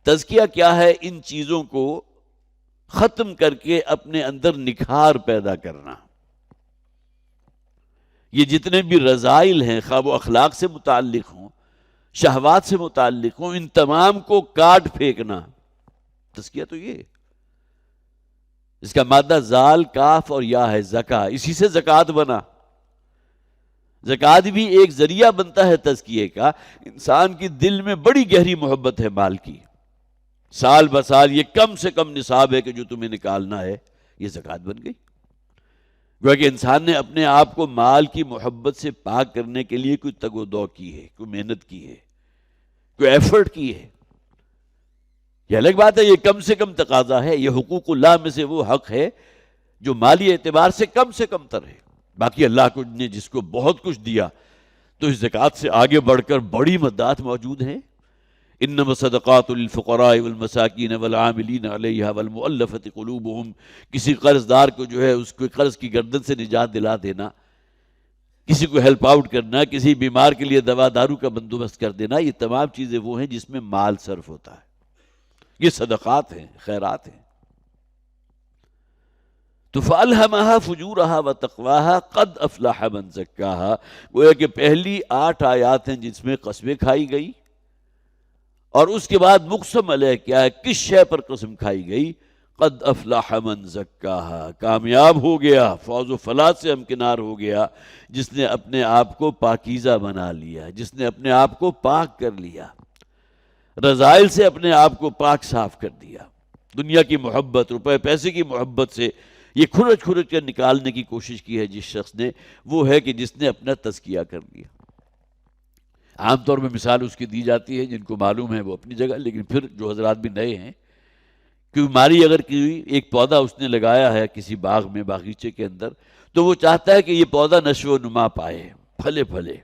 تزکیہ کیا ہے؟ ان چیزوں کو ختم کر کے اپنے اندر نکھار پیدا کرنا۔ یہ جتنے بھی رذائل ہیں، خواہ وہ اخلاق سے متعلق ہوں، شہوات سے متعلق ہوں، ان تمام کو کاٹ پھینکنا، تزکیہ تو یہ۔ اس کا مادہ زال، کاف اور یا ہے، زکا، اسی سے زکوٰۃ بنا۔ زکوٰۃ بھی ایک ذریعہ بنتا ہے تزکیے کا۔ انسان کی دل میں بڑی گہری محبت ہے مال کی، سال بسال یہ کم سے کم نصاب ہے کہ جو تمہیں نکالنا ہے، یہ زکوٰۃ بن گئی۔ گویا کہ انسان نے اپنے آپ کو مال کی محبت سے پاک کرنے کے لیے کوئی تگ و دو کی ہے، کوئی محنت کی ہے، کوئی ایفرٹ کی ہے۔ یہ الگ بات ہے، یہ کم سے کم تقاضا ہے، یہ حقوق اللہ میں سے وہ حق ہے جو مالی اعتبار سے کم تر ہے۔ باقی اللہ کو نے جس کو بہت کچھ دیا، تو اس زکوٰۃ سے آگے بڑھ کر بڑی مدات موجود ہیں۔ انما الصدقات للفقراء والمساکین والعاملین علیہا والمؤلفۃ قلوبہم، کسی قرض دار کو جو ہے اس کو قرض کی گردن سے نجات دلا دینا، کسی کو ہیلپ آؤٹ کرنا، کسی بیمار کے لیے دوا دارو کا بندوبست کر دینا، یہ تمام چیزیں وہ ہیں جس میں مال صرف ہوتا ہے، یہ صدقات ہیں، خیرات ہیں۔ تو فَأَلْهَمَهَا فُجُورَهَا وَتَقْوَاهَا قَدْ أَفْلَحَ مَنْ زَكَّاهَا، گویا کہ پہلی 8 آیات ہیں جس میں قسمیں کھائی گئی، اور اس کے بعد مقسم علیہ کیا ہے، کس شے پر قسم کھائی گئی؟ قد افلح من زکاہا، کامیاب ہو گیا، فوز و فلاح سے ہمکنار ہو گیا جس نے اپنے آپ کو پاکیزہ بنا لیا، جس نے اپنے آپ کو پاک کر لیا، رذائل سے اپنے آپ کو پاک صاف کر دیا۔ دنیا کی محبت، روپے پیسے کی محبت سے یہ کھرچ کھرچ کر نکالنے کی کوشش کی ہے جس شخص نے، وہ ہے کہ جس نے اپنا تزکیہ کر لیا۔ عام طور میں مثال اس کی دی جاتی ہے، جن کو معلوم ہے وہ اپنی جگہ، لیکن پھر جو حضرات بھی نئے ہیں، کہ ماری اگر کوئی ایک پودا اس نے لگایا ہے کسی باغ میں، باغیچے کے اندر، تو وہ چاہتا ہے کہ یہ پودا نشو و نما پائے، پھلے پھلے،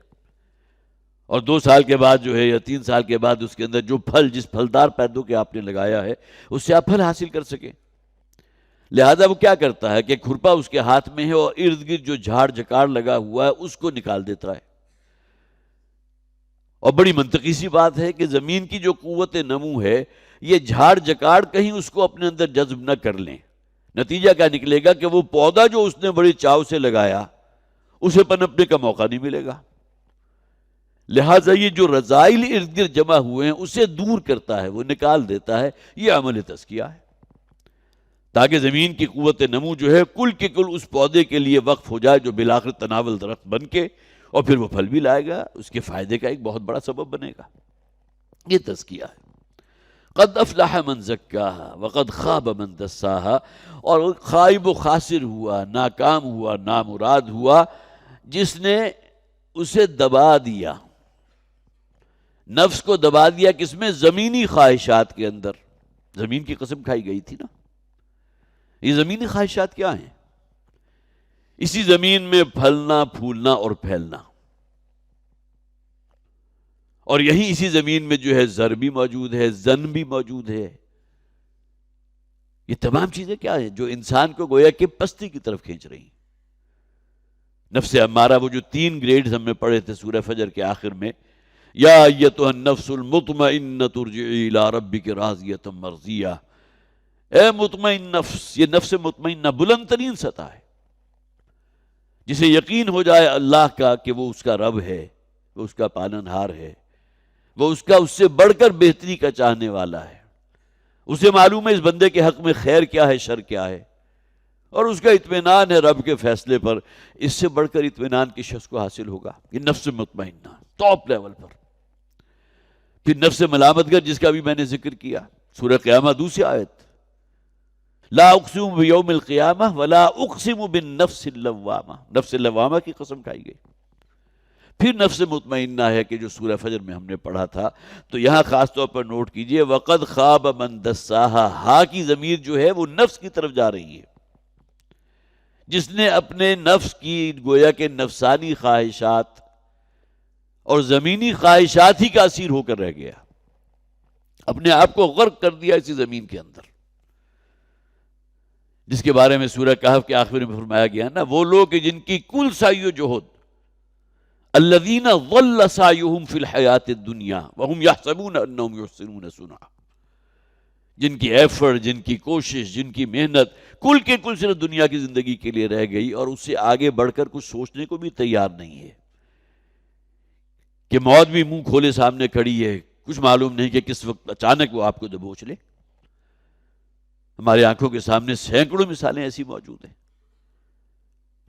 اور 2 سال کے بعد جو ہے یا 3 سال کے بعد اس کے اندر جو پھل، جس پھلدار پودوں کے آپ نے لگایا ہے اس سے آپ پھل حاصل کر سکیں۔ لہذا وہ کیا کرتا ہے کہ کھرپا اس کے ہاتھ میں ہے اور ارد گرد جو جھاڑ جھکاڑ لگا ہوا ہے اس کو نکال دیتا ہے۔ اور بڑی منطقی سی بات ہے کہ زمین کی جو قوت نمو ہے، یہ جھاڑ جکاڑ کہیں اس کو اپنے اندر جذب نہ کر لیں۔ نتیجہ کیا نکلے گا کہ وہ پودا جو اس نے بڑی چاو سے لگایا اسے پنپنے کا موقع نہیں ملے گا۔ لہٰذا یہ جو رذائل ارد گرد جمع ہوئے ہیں اسے دور کرتا ہے، وہ نکال دیتا ہے۔ یہ عمل تزکیہ ہے، تاکہ زمین کی قوت نمو جو ہے کل کے کل اس پودے کے لیے وقف ہو جائے جو بالآخر تناول درخت بن کے، اور پھر وہ پھل بھی لائے گا، اس کے فائدے کا ایک بہت بڑا سبب بنے گا۔ یہ تزکیہ ہے۔ قد افلح من زکاہا وقد خاب من دساہا، اور خائب و خاسر ہوا، ناکام ہوا، نامراد ہوا جس نے اسے دبا دیا، نفس کو دبا دیا۔ کس میں؟ زمینی خواہشات کے اندر۔ زمین کی قسم کھائی گئی تھی نا۔ یہ زمینی خواہشات کیا ہیں؟ اسی زمین میں پھلنا، پھولنا اور پھیلنا، اور یہی اسی زمین میں جو ہے زر بھی موجود ہے، زن بھی موجود ہے۔ یہ تمام چیزیں کیا ہیں جو انسان کو گویا کہ پستی کی طرف کھینچ رہی ہیں۔ نفس امارہ، وہ جو 3 گریڈز ہم نے پڑھے تھے سورہ فجر کے آخر میں، یا ایتھا النفس المطمئنۃ ارجعی الی ربک راضیۃ مرضیہ، اے مطمئن نفس۔ یہ نفس مطمئنہ بلند ترین سطح ہے، جسے یقین ہو جائے اللہ کا کہ وہ اس کا رب ہے، وہ اس کا پالنہار ہے، وہ اس سے بڑھ کر بہتری کا چاہنے والا ہے۔ اسے معلوم ہے اس بندے کے حق میں خیر کیا ہے، شر کیا ہے، اور اس کا اطمینان ہے رب کے فیصلے پر۔ اس سے بڑھ کر اطمینان کس شخص کو حاصل ہوگا؟ یہ نفس مطمئنہ ٹاپ لیول پر۔ پھر نفس ملامتگر، جس کا بھی میں نے ذکر کیا، سورہ قیامہ دوسری آیت، لا اقسم بیوم القیامہ ولا اقسم بالنفس اللوامہ، نفس لوامہ کی قسم کھائی گئی۔ پھر نفس مطمئنہ ہے کہ جو سورہ فجر میں ہم نے پڑھا تھا، تو یہاں خاص طور پر نوٹ کیجئے، وقد خاب من دساہا، ہا کی ضمیر جو ہے وہ نفس کی طرف جا رہی ہے، جس نے اپنے نفس کی گویا کہ نفسانی خواہشات اور زمینی خواہشات ہی کا اسیر ہو کر رہ گیا، اپنے آپ کو غرق کر دیا اسی زمین کے اندر، جس کے بارے میں سورہ کہف کے آخر میں فرمایا گیا نا، وہ لوگ جن کی کل سعی و جہد، الذین ضل سعیہم فی الحیات الدنیا وہم یحسبون انہم یحسنون صنعا، جن کی ایفرٹ، جن کی کوشش، جن کی محنت کل کے کل صرف دنیا کی زندگی کے لیے رہ گئی، اور اس سے آگے بڑھ کر کچھ سوچنے کو بھی تیار نہیں ہے، کہ موت بھی منہ کھولے سامنے کھڑی ہے، کچھ معلوم نہیں کہ کس وقت اچانک وہ آپ کو دبوچ لے۔ ہمارے آنکھوں کے سامنے سینکڑوں مثالیں ایسی موجود ہیں،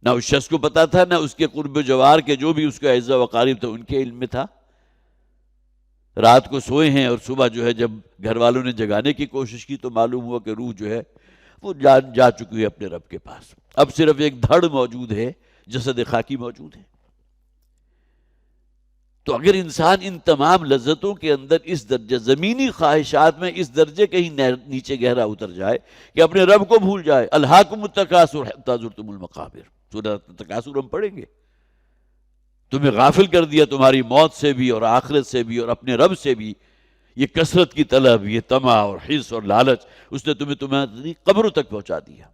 نہ اس شخص کو پتا تھا، نہ اس کے قرب جوار کے جو بھی اس کے اعزاء و اقارب تھے ان کے علم میں تھا۔ رات کو سوئے ہیں اور صبح جو ہے جب گھر والوں نے جگانے کی کوشش کی تو معلوم ہوا کہ روح جو ہے وہ جا چکی ہے اپنے رب کے پاس، اب صرف ایک دھڑ موجود ہے، جسد خاکی موجود ہے۔ تو اگر انسان ان تمام لذتوں کے اندر اس درجے، زمینی خواہشات میں اس درجے کہیں نیچے گہرا اتر جائے کہ اپنے رب کو بھول جائے، الہاکم التکاثر حتی زرتم المقابر، سورہ تکاثر ہم پڑھیں گے، تمہیں غافل کر دیا تمہاری موت سے بھی اور آخرت سے بھی اور اپنے رب سے بھی، یہ کثرت کی طلب، یہ طمع اور حرص اور لالچ، اس نے تمہیں قبروں تک پہنچا دیا۔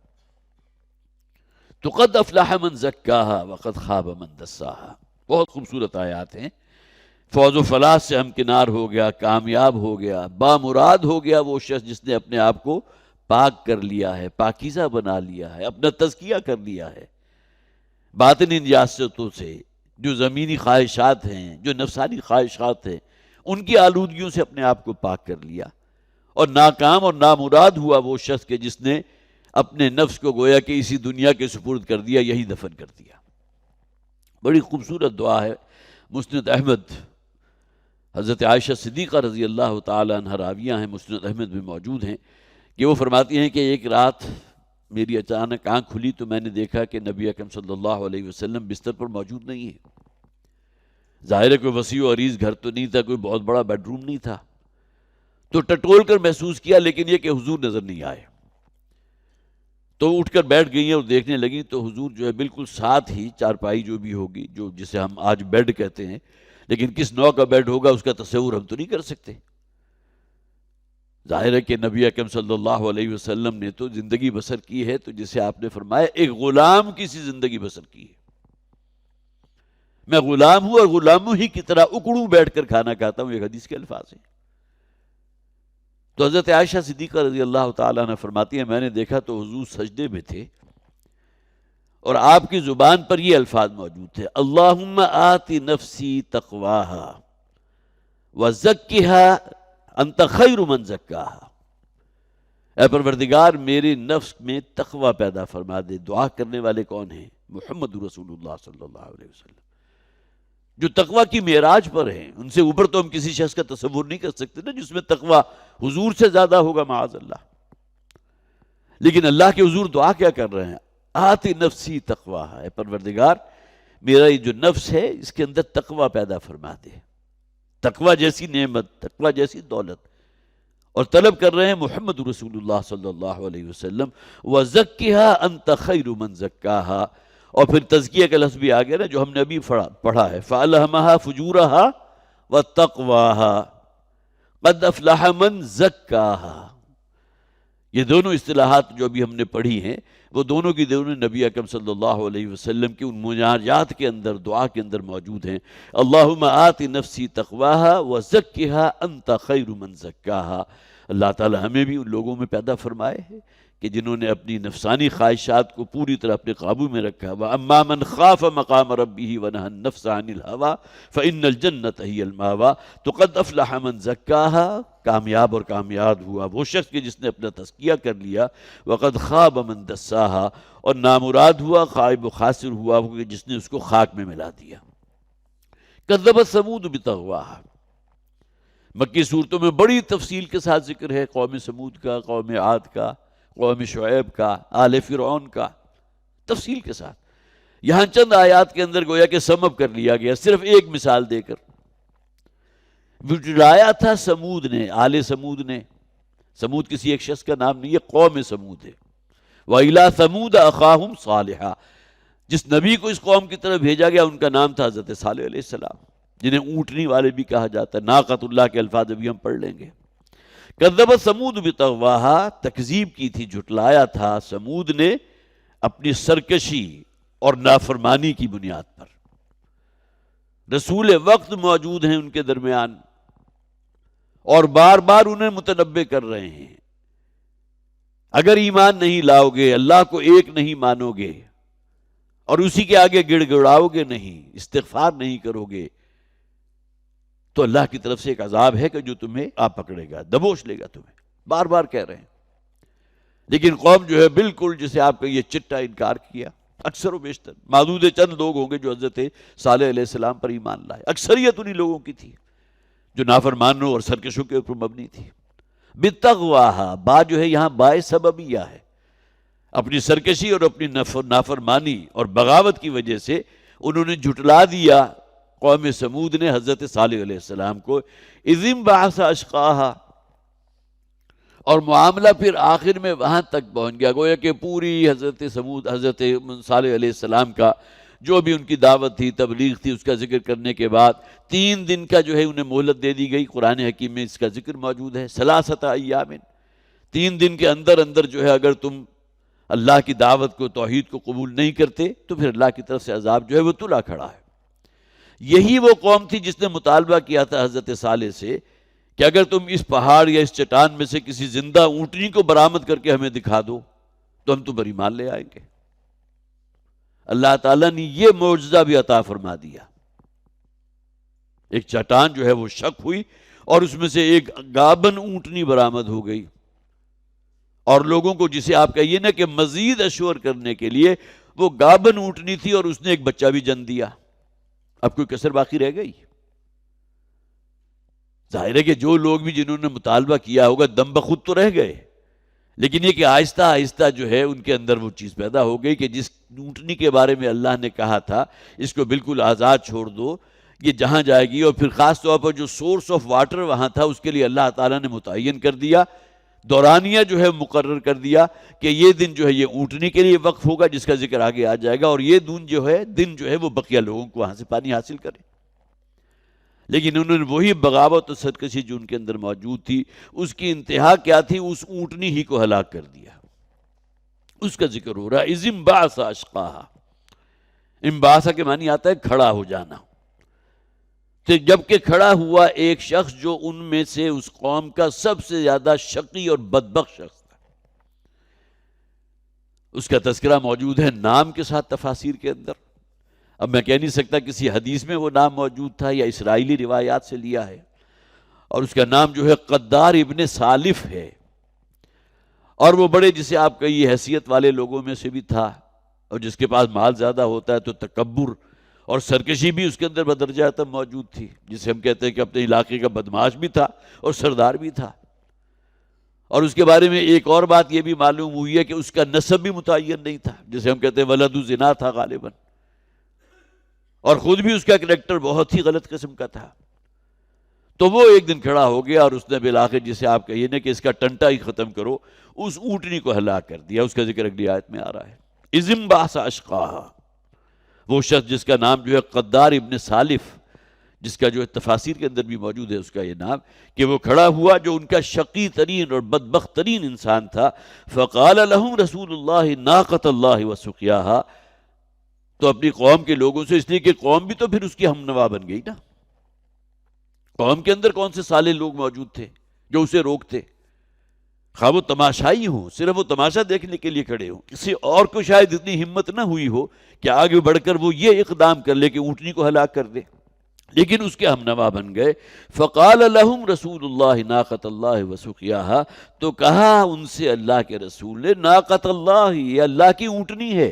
تو قد افلح من زکاہا وقد خاب من دساہا، بہت خوبصورت آیات ہیں۔ فوز و فلاح سے ہمکنار ہو گیا، کامیاب ہو گیا، بامراد ہو گیا وہ شخص جس نے اپنے آپ کو پاک کر لیا ہے، پاکیزہ بنا لیا ہے، اپنا تزکیہ کر لیا ہے، باطنی نجاستوں سے، جو زمینی خواہشات ہیں، جو نفسانی خواہشات ہیں، ان کی آلودگیوں سے اپنے آپ کو پاک کر لیا، اور ناکام اور نامراد ہوا وہ شخص کہ جس نے اپنے نفس کو گویا کہ اسی دنیا کے سپرد کر دیا، یہی دفن کر دیا۔ بڑی خوبصورت دعا ہے، مسند احمد، حضرت عائشہ صدیقہ رضی اللہ تعالی عنہ راویہ ہیں، مسند احمد میں موجود ہیں، کہ وہ فرماتی ہیں کہ ایک رات میری اچانک آنکھ کھلی تو میں نے دیکھا کہ نبی اکرم صلی اللہ علیہ وسلم بستر پر موجود نہیں ہے۔ ظاہر ہے کوئی وسیع و عریض گھر تو نہیں تھا، کوئی بہت بڑا بیڈ روم نہیں تھا، تو ٹٹول کر محسوس کیا، لیکن یہ کہ حضور نظر نہیں آئے۔ تو اٹھ کر بیٹھ گئی ہیں اور دیکھنے لگیں تو حضور جو ہے بالکل ساتھ ہی چارپائی جو بھی ہوگی، جو جسے ہم آج بیڈ کہتے ہیں، لیکن کس نوع کا بیڈ ہوگا اس کا تصور ہم تو نہیں کر سکتے۔ ظاہر ہے کہ نبی اکرم صلی اللہ علیہ وسلم نے تو زندگی بسر کی ہے، تو جسے آپ نے فرمایا ایک غلام کی سی زندگی بسر کی ہے، میں غلام ہوں اور غلاموں ہی کی طرح اکڑوں بیٹھ کر کھانا کھاتا ہوں، ایک حدیث کے الفاظ ہیں۔ تو حضرت عائشہ صدیقہ رضی اللہ تعالیٰ عنہ فرماتی ہیں میں نے دیکھا تو حضور سجدے میں تھے اور آپ کی زبان پر یہ الفاظ موجود تھے، اللہم آتی نفسی تقواہا وزکھا انت خیر من زکاہا، اے پروردگار میرے نفس میں تقوی پیدا فرما دے۔ دعا کرنے والے کون ہیں؟ محمد رسول اللہ صلی اللہ علیہ وسلم، جو تقوی کی معراج پر ہیں۔ ان سے اوپر تو ہم کسی شخص کا تصور نہیں کر سکتے نا جس میں تقوی حضور سے زیادہ ہوگا، معاذ اللہ۔ لیکن اللہ کے حضور دعا کیا کر رہے ہیں؟ آتی نفسی تقواہا، اے پروردگار میرا یہ جو نفس ہے اس کے اندر تقوی پیدا فرما دے، تقوی جیسی نعمت، تقوی جیسی دولت، اور طلب کر رہے ہیں محمد رسول اللہ صلی اللہ علیہ وسلم، وَزَكِّهَا أَنْتَ خَيْرُ مَنْ زَكَّاهَا۔ اور پھر تزکیہ کا لفظ بھی آ گیا نا جو ہم نے ابھی پڑھا ہے، فَأَلْهَمَهَا فُجُورَهَا وَتَقْوَاهَا قَدْ أَفْلَحَ مَنْ زَكَّاهَا۔ یہ دونوں اصطلاحات جو ابھی ہم نے پڑھی ہیں وہ دونوں کی دونوں نبی اکرم صلی اللہ علیہ وسلم کی ان مناجات کے اندر، دعا کے اندر موجود ہیں۔ اللہم آتی نفسی تقواہا وزکھا انت خیر من زکاہا۔ اللہ تعالی ہمیں بھی ان لوگوں میں پیدا فرمائے ہے کہ جنہوں نے اپنی نفسانی خواہشات کو پوری طرح اپنے قابو میں رکھا۔ وَأَمَّا مَنْ خَافَ مَقَامَ رَبِّهِ وَنَهَى النَّفْسَ عَنِ الْهَوَىٰ فَإِنَّ الْجَنَّةَ هِيَ الْمَأْوَىٰ تو قَدْ أَفْلَحَ مَنْ زَكَّاهَا، کامیاب اور کامیاب ہوا وہ شخص کہ جس نے اپنا تزکیہ کر لیا۔ وَقَدْ خَابَ مَنْ دَسَّاهَا، اور نامراد ہوا، خائب و خاسر ہوا وہ کہ جس نے اس کو خاک میں ملا دیا۔ كَذَّبَتْ ثَمُودُ بِطَغْوَاهَا، مکی صورتوں میں بڑی تفصیل کے ساتھ ذکر ہے قوم سمود کا، قوم عاد کا، قوم شعیب کا، آل فرعون کا، تفصیل کے ساتھ۔ یہاں چند آیات کے اندر گویا کہ سم اپ کر لیا گیا، صرف ایک مثال دے کر۔ جھٹلایا تھا سمود نے، آل سمود نے، سمود کسی ایک شخص کا نام نہیں، یہ قوم سمود ہے۔ وَإِلَىٰ ثَمُودَ أَخَاهُمْ صَالِحًا، جس نبی کو اس قوم کی طرف بھیجا گیا ان کا نام تھا حضرت صالح علیہ السلام، جنہیں اونٹنی والے بھی کہا جاتا ہے۔ ناقۃ اللہ کے الفاظ ابھی ہم پڑھ لیں گے۔ کذبت ثمود بطغواہا، تکذیب کی تھی، جھٹلایا تھا سمود نے اپنی سرکشی اور نافرمانی کی بنیاد پر۔ رسول وقت موجود ہیں ان کے درمیان اور بار بار انہیں متنبہ کر رہے ہیں، اگر ایمان نہیں لاؤ گے، اللہ کو ایک نہیں مانو گے اور اسی کے آگے گڑ گڑاؤ گے نہیں، استغفار نہیں کرو گے، تو اللہ کی طرف سے ایک عذاب ہے کہ جو تمہیں آ پکڑے گا، دبوچ لے گا تمہیں، بار بار کہہ رہے ہیں۔ لیکن قوم جو ہے بالکل جسے آپ کا یہ چٹا انکار کیا، اکثر و بیشتر، معدود چند لوگ ہوں گے جو حضرت صالح علیہ السلام پر ایمان لائے، اکثریت انہی لوگوں کی تھی جو نافرمانوں اور سرکشوں کے اوپر مبنی تھی۔ بتغواہا، با جو ہے یہاں بائے سببیہ ہے، اپنی سرکشی اور اپنی نافرمانی اور بغاوت کی وجہ سے انہوں نے جھٹلا دیا قوم سمود نے حضرت صالح علیہ السلام کو۔ اذ انبعث اشقاہا، اور معاملہ پھر آخر میں وہاں تک پہنچ گیا، گویا کہ پوری حضرت سمود، حضرت صالح علیہ السلام کا جو بھی ان کی دعوت تھی، تبلیغ تھی، اس کا ذکر کرنے کے بعد 3 دن کا جو ہے انہیں مہلت دے دی گئی۔ قرآن حکیم میں اس کا ذکر موجود ہے، 3 ایام، 3 دن کے اندر اندر جو ہے اگر تم اللہ کی دعوت کو، توحید کو قبول نہیں کرتے تو پھر اللہ کی طرف سے عذاب جو ہے وہ تلا کھڑا ہے۔ یہی وہ قوم تھی جس نے مطالبہ کیا تھا حضرت صالح سے کہ اگر تم اس پہاڑ یا اس چٹان میں سے کسی زندہ اونٹنی کو برآمد کر کے ہمیں دکھا دو تو ہم تم پر ایمان لے آئیں گے۔ اللہ تعالیٰ نے یہ معجزہ بھی عطا فرما دیا، ایک چٹان جو ہے وہ شق ہوئی اور اس میں سے ایک گابن اونٹنی برآمد ہو گئی، اور لوگوں کو جسے آپ کہیے نا کہ مزید اشور کرنے کے لیے وہ گابن اونٹنی تھی اور اس نے ایک بچہ بھی جنم دیا، اب کوئی کسر باقی رہ گئی؟ ظاہر ہے کہ جو لوگ بھی جنہوں نے مطالبہ کیا ہوگا دم بخود تو رہ گئے، لیکن یہ کہ آہستہ آہستہ جو ہے ان کے اندر وہ چیز پیدا ہو گئی کہ جس اونٹنی کے بارے میں اللہ نے کہا تھا اس کو بالکل آزاد چھوڑ دو، یہ جہاں جائے گی، اور پھر خاص طور پر جو سورس آف واٹر وہاں تھا اس کے لیے اللہ تعالیٰ نے متعین کر دیا، دورانیہ جو ہے مقرر کر دیا کہ یہ دن جو ہے یہ اونٹنی کے لیے وقف ہوگا جس کا ذکر آگے آ جائے گا، اور یہ دن جو ہے وہ بقیہ لوگوں کو وہاں سے پانی حاصل کرے۔ لیکن انہوں نے وہی بغاوت و سرکشی جو ان کے اندر موجود تھی، اس کی انتہا کیا تھی؟ اس اونٹنی ہی کو ہلاک کر دیا۔ اس کا ذکر ہو رہا ہے، اذ انبعث اشقاہا، انبعث کے معنی آتا ہے کھڑا ہو جانا، تو جب کہ کھڑا ہوا ایک شخص جو ان میں سے اس قوم کا سب سے زیادہ شقی اور بدبخت شخص تھا، اس کا تذکرہ موجود ہے نام کے ساتھ تفاسیر کے اندر۔ اب میں کہہ نہیں سکتا کسی حدیث میں وہ نام موجود تھا یا اسرائیلی روایات سے لیا ہے، اور اس کا نام جو ہے قدار ابن سالف ہے، اور وہ بڑے جسے آپ کہیے حیثیت والے لوگوں میں سے بھی تھا، اور جس کے پاس مال زیادہ ہوتا ہے تو تکبر اور سرکشی بھی اس کے اندر بدرجہ تب موجود تھی، جسے ہم کہتے ہیں کہ اپنے علاقے کا بدمعاش بھی تھا اور سردار بھی تھا۔ اور اس کے بارے میں ایک اور بات یہ بھی معلوم ہوئی ہے کہ اس کا نسب بھی متعین نہیں تھا، جسے ہم کہتے ہیں ولد زنا تھا غالباً، اور خود بھی اس کا کریکٹر بہت ہی غلط قسم کا تھا۔ تو وہ ایک دن کھڑا ہو گیا اور اس نے بالآخر جسے آپ کہیے نا کہ اس کا ٹنٹا ہی ختم کرو، اس اونٹنی کو ہلاک کر دیا۔ اس کا ذکر اگلی آیت میں آ رہا ہے، اذ انبعث اشقاہا، وہ شخص جس کا نام جو ہے قدار ابن سالف، جس کا جو تفاسیر کے اندر بھی موجود ہے اس کا یہ نام، کہ وہ کھڑا ہوا جو ان کا شقی ترین اور بدبخت ترین انسان تھا، فقال لهم رسول اللہ ناقۃ اللہ وسقیاہا، تو اپنی قوم کے لوگوں سے، اس لیے کہ قوم بھی تو پھر اس کی ہم نوا بن گئی نا، قوم کے اندر کون سے صالح لوگ موجود تھے جو اسے روکتے؟ خواہ وہ تماشائی ہوں، صرف وہ تماشا دیکھنے کے لیے کھڑے ہوں، کسی اور کو شاید اتنی ہمت نہ ہوئی ہو کہ آگے بڑھ کر وہ یہ اقدام کر لے کہ اونٹنی کو ہلاک کر دے، لیکن اس کے ہم نوا بن گئے۔ فقال لهم رسول اللہ ناقۃ اللہ وسقیاہا، تو کہا ان سے اللہ کے رسول نے ناقۃ اللہ، یہ اللہ کی اونٹنی ہے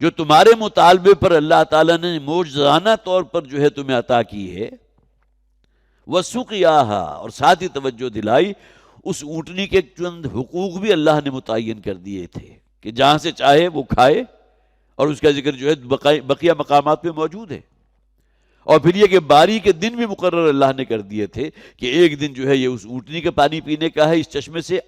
جو تمہارے مطالبے پر اللہ تعالیٰ نے معجزانہ طور پر جو ہے تمہیں عطا کی ہے، وسقیاہا، اور ساتھ ہی توجہ دلائی اس اونٹنی کے چند حقوق بھی اللہ نے متعین کر دیے تھے کہ جہاں سے چاہے وہ کھائے، اور اس کا ذکر جو ہے بقیہ مقامات پہ موجود ہے۔ اور پھر یہ کہ باری کے دن بھی مقرر اللہ نے کر دیے تھے کہ ایک دن جو ہے یہ اس اونٹنی کے پانی پینے کا ہے اس چشمے سے،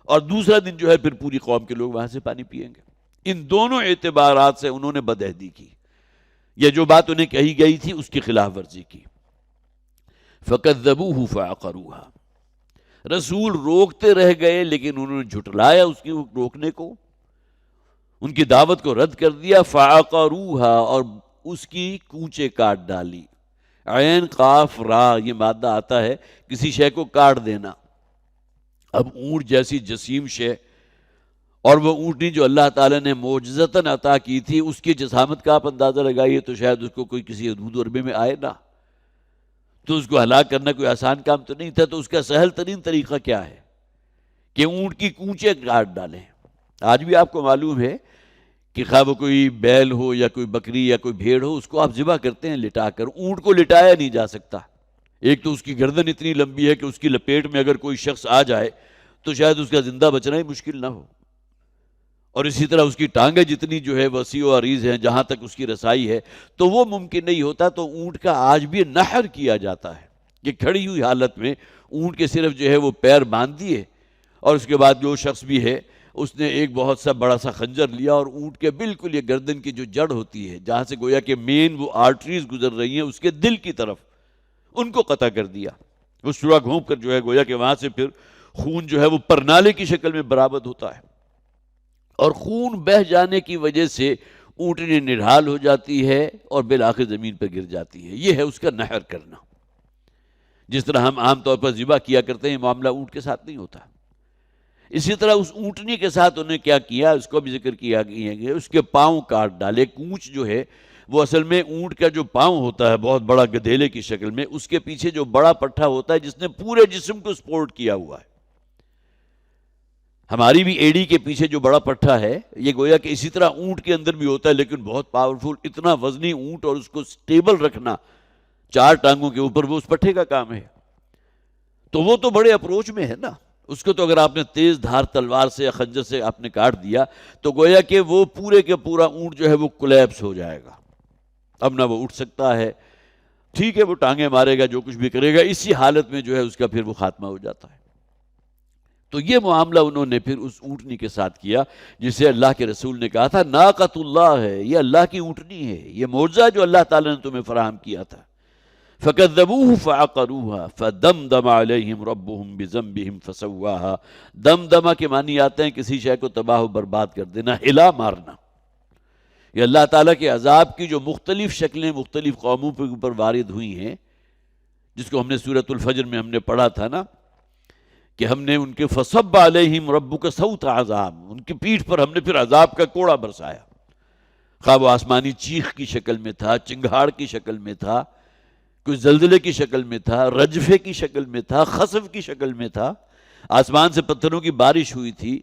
اور دوسرا دن جو ہے پھر پوری قوم کے لوگ وہاں سے پانی پیئیں گے۔ ان دونوں اعتبارات سے انہوں نے بدعہدی کی، یہ جو بات انہیں کہی گئی تھی اس کی خلاف ورزی کی۔ فَكَذَّبُوهُ فَعَقَرُوهَا، رسول روکتے رہ گئے لیکن انہوں نے جھٹلایا اس کی روکنے کو، ان کی دعوت کو رد کر دیا۔ فَعَقَرُوهَا، اور اس کی کونچے کاٹ ڈالی۔ عین قاف را یہ مادہ آتا ہے کسی شے کو کاٹ دینا۔ اب اونٹ جیسی جسیم شے، اور وہ اونٹنی جو اللہ تعالیٰ نے معجزتاً عطا کی تھی، اس کی جسامت کا آپ اندازہ لگائیے تو شاید اس کو کوئی کسی حدود عربے میں آئے نہ، تو اس کو ہلاک کرنا کوئی آسان کام تو نہیں تھا۔ تو اس کا سہل ترین طریقہ کیا ہے کہ اونٹ کی کونچے کاٹ ڈالیں۔ آج بھی آپ کو معلوم ہے کہ خواہ وہ کوئی بیل ہو یا کوئی بکری یا کوئی بھیڑ ہو، اس کو آپ ذبح کرتے ہیں لٹا کر، اونٹ کو لٹایا نہیں جا سکتا۔ ایک تو اس کی گردن اتنی لمبی ہے کہ اس کی لپیٹ میں اگر کوئی شخص آ جائے تو شاید اس کا زندہ بچنا ہی مشکل نہ ہو، اور اسی طرح اس کی ٹانگیں جتنی جو ہے وسیع و عریض ہیں جہاں تک اس کی رسائی ہے، تو وہ ممکن نہیں ہوتا۔ تو اونٹ کا آج بھی نحر کیا جاتا ہے کہ کھڑی ہوئی حالت میں اونٹ کے صرف جو ہے وہ پیر باندھ دیے، اور اس کے بعد جو شخص بھی ہے اس نے ایک بہت سا بڑا سا خنجر لیا اور اونٹ کے بالکل یہ گردن کی جو جڑ ہوتی ہے جہاں سے گویا کہ مین وہ آرٹریز گزر رہی ہیں اس کے دل کی طرف، ان کو قطع کر دیا۔ وہ سورا گھونپ کر جو ہے گویا کہ وہاں سے پھر خون جو ہے وہ پرنالے کی شکل میں برآمد ہوتا ہے، اور خون بہہ جانے کی وجہ سے اونٹنی نڈھال ہو جاتی ہے اور بالآخر زمین پر گر جاتی ہے۔ یہ ہے اس کا نحر کرنا۔ جس طرح ہم عام طور پر ذبح کیا کرتے ہیں، معاملہ اونٹ کے ساتھ نہیں ہوتا۔ اسی طرح اس اونٹنی کے ساتھ انہیں کیا کیا، اس کو بھی ذکر کیا گیا ہے، اس کے پاؤں کاٹ ڈالے۔ کونچ جو ہے وہ اصل میں اونٹ کا جو پاؤں ہوتا ہے بہت بڑا گدھیلے کی شکل میں، اس کے پیچھے جو بڑا پٹھا ہوتا ہے جس نے پورے جسم کو سپورٹ کیا ہوا ہے. ہماری بھی ایڑی کے پیچھے جو بڑا پٹھا ہے یہ گویا کہ اسی طرح اونٹ کے اندر بھی ہوتا ہے، لیکن بہت پاورفل، اتنا وزنی اونٹ اور اس کو سٹیبل رکھنا 4 ٹانگوں کے اوپر، وہ اس پٹھے کا کام ہے. تو وہ تو بڑے اپروچ میں ہے نا، اس کو تو اگر آپ نے تیز دھار تلوار سے یا خنجر سے آپ نے کاٹ دیا تو گویا کہ وہ پورے کے پورا اونٹ جو ہے وہ کولیپس ہو جائے گا، اب نہ وہ اٹھ سکتا ہے. ٹھیک ہے وہ ٹانگیں مارے گا، جو کچھ بھی کرے گا، اسی حالت میں جو ہے اس کا پھر وہ خاتمہ ہو جاتا ہے. تو یہ معاملہ انہوں نے پھر اس اونٹنی کے ساتھ کیا جسے اللہ کے رسول نے کہا تھا ناقۃ اللہ ہے، یہ اللہ کی اونٹنی ہے، یہ معجزہ جو اللہ تعالیٰ نے تمہیں فراہم کیا تھا. فَكَذَّبُوهُ فَعَقَرُوهَا فَدَمْدَمَ عَلَيْهِمْ رَبُّهُمْ بِذَنبِهِمْ فَسَوَّاهَا. دمدمہ کے معنی آتے ہیں کسی شے کو تباہ و برباد کر دینا، ہلا مارنا. یہ اللہ تعالیٰ کے عذاب کی جو مختلف شکلیں مختلف قوموں کے اوپر وارد ہوئی ہیں، جس کو ہم نے سورۃ الفجر میں ہم نے پڑھا تھا نا کہ ہم نے ان کے فصب علیہم ربک صوت عذاب، ان کی پیٹھ پر ہم نے پھر عذاب کا کوڑا برسایا. خواہ وہ آسمانی چیخ کی شکل میں تھا، چنگھاڑ کی شکل میں تھا، کوئی زلزلے کی شکل میں تھا، رجفے کی شکل میں تھا، خسف کی شکل میں تھا، آسمان سے پتھروں کی بارش ہوئی تھی،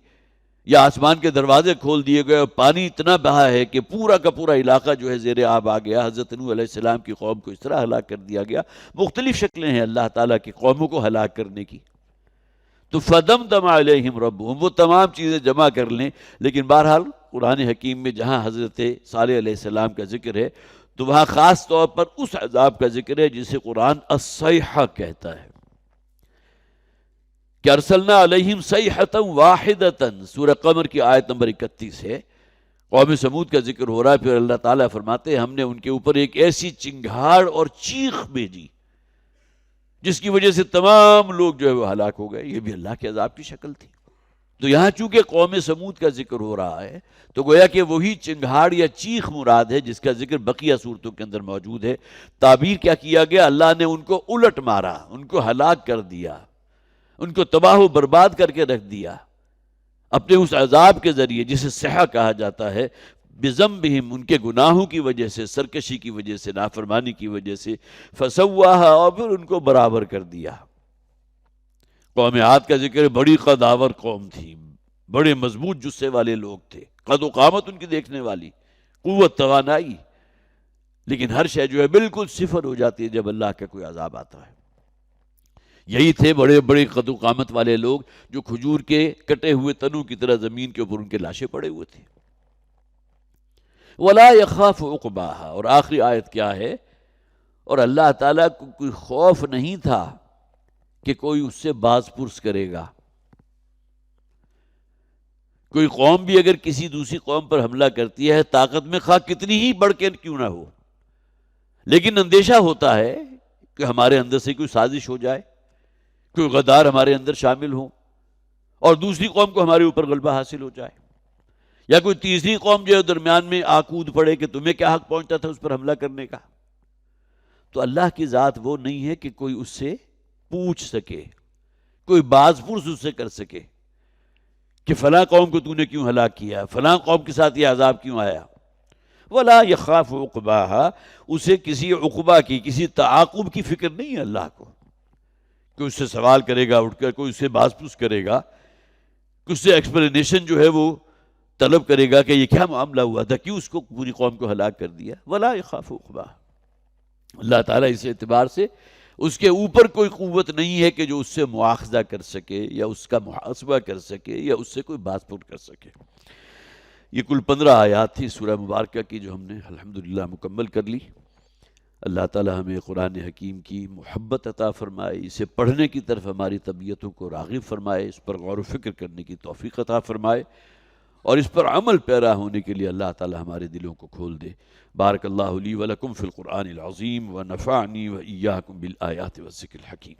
یا آسمان کے دروازے کھول دیے گئے اور پانی اتنا بہا ہے کہ پورا کا پورا علاقہ جو ہے زیر آب آ گیا. حضرت نوح علیہ السلام کی قوم کو اس طرح ہلاک کر دیا گیا. مختلف شکلیں ہیں اللہ تعالیٰ کی قوموں کو ہلاک کرنے کی. تو فَدَمْدَمَ عَلَيْهِمْ رَبُّهُمْ، وہ تمام چیزیں جمع کر لیں. لیکن بہرحال قرآن حکیم میں جہاں حضرت صالح علیہ السلام کا ذکر ہے تو وہاں خاص طور پر اس عذاب کا ذکر ہے جسے قرآن الصیحہ کہتا ہے کہ ارسلنا علیہم صیحۃ واحدۃ، سورہ قمر کی آیت نمبر 31 ہے. قوم سمود کا ذکر ہو رہا ہے، پھر اللہ تعالیٰ فرماتے ہیں ہم نے ان کے اوپر ایک ایسی چنگھاڑ اور چیخ بھیجی جس کی وجہ سے تمام لوگ جو ہے وہ ہلاک ہو گئے. یہ بھی اللہ کے عذاب کی شکل تھی. تو یہاں چونکہ قوم سمود کا ذکر ہو رہا ہے تو گویا کہ وہی چنگھاڑ یا چیخ مراد ہے جس کا ذکر بقیہ صورتوں کے اندر موجود ہے. تعبیر کیا کیا گیا؟ اللہ نے ان کو الٹ مارا، ان کو ہلاک کر دیا، ان کو تباہ و برباد کر کے رکھ دیا اپنے اس عذاب کے ذریعے جسے صیحہ کہا جاتا ہے. بذنبہم، ان کے گناہوں کی وجہ سے، سرکشی کی وجہ سے، نافرمانی کی وجہ سے. فسواہا، اور پھر ان کو برابر کر دیا. قوم عاد کا ذکر، بڑی قداور قوم تھی، بڑے مضبوط جثے والے لوگ تھے، قد و قامت ان کی دیکھنے والی، قوت توانائی. لیکن ہر شے جو ہے بالکل صفر ہو جاتی ہے جب اللہ کا کوئی عذاب آتا ہے. یہی تھے بڑے بڑے قد و قامت والے لوگ جو کھجور کے کٹے ہوئے تنوں کی طرح زمین کے اوپر ان کے لاشیں پڑے ہوئے تھے. وَلَا يَخَافُ عُقْبَاهَا، اور آخری آیت کیا ہے؟ اور اللہ تعالیٰ کو کوئی خوف نہیں تھا کہ کوئی اس سے باز پرس کرے گا. کوئی قوم بھی اگر کسی دوسری قوم پر حملہ کرتی ہے طاقت میں خواہ کتنی ہی بڑھ کے کیوں نہ ہو، لیکن اندیشہ ہوتا ہے کہ ہمارے اندر سے کوئی سازش ہو جائے، کوئی غدار ہمارے اندر شامل ہو اور دوسری قوم کو ہمارے اوپر غلبہ حاصل ہو جائے، یا کوئی تیسری قوم جو ہے درمیان میں آکود پڑے کہ تمہیں کیا حق پہنچتا تھا اس پر حملہ کرنے کا. تو اللہ کی ذات وہ نہیں ہے کہ کوئی اس سے پوچھ سکے، کوئی باز پرس اس سے کر سکے کہ فلاں قوم کو تو نے کیوں ہلاک کیا، فلاں قوم کے ساتھ یہ عذاب کیوں آیا. وَلَا يَخَافُ عُقْبَاهَا، اسے کسی عقبہ کی، کسی تعاقب کی فکر نہیں ہے اللہ کو، کوئی اس سے سوال کرے گا اٹھ کر، کوئی اس سے باز پرس کرے گا، کوئی اس سے ایکسپلینیشن جو ہے وہ طلب کرے گا کہ یہ کیا معاملہ ہوا تھا، کیوں اس کو پوری قوم کو ہلاک کر دیا. وَلَا يَخَافُ عُقْبَاهَا، اللہ تعالیٰ اس اعتبار سے اس کے اوپر کوئی قوت نہیں ہے کہ جو اس سے مواخذہ کر سکے یا اس کا محاسبہ کر سکے یا اس سے کوئی بات پوٹ کر سکے. یہ کل 15 آیات تھی سورہ مبارکہ کی جو ہم نے الحمدللہ مکمل کر لی. اللہ تعالیٰ ہمیں قرآن حکیم کی محبت عطا فرمائے، اسے پڑھنے کی طرف ہماری طبیعتوں کو راغب فرمائے، اس پر غور و فکر کرنے کی توفیق عطا فرمائے، اور اس پر عمل پیرا ہونے کے لیے اللہ تعالیٰ ہمارے دلوں کو کھول دے. بارک اللہ لی ولکم فی القرآن العظیم ونفعنی وإیاکم بالآیات والذکر الحکیم.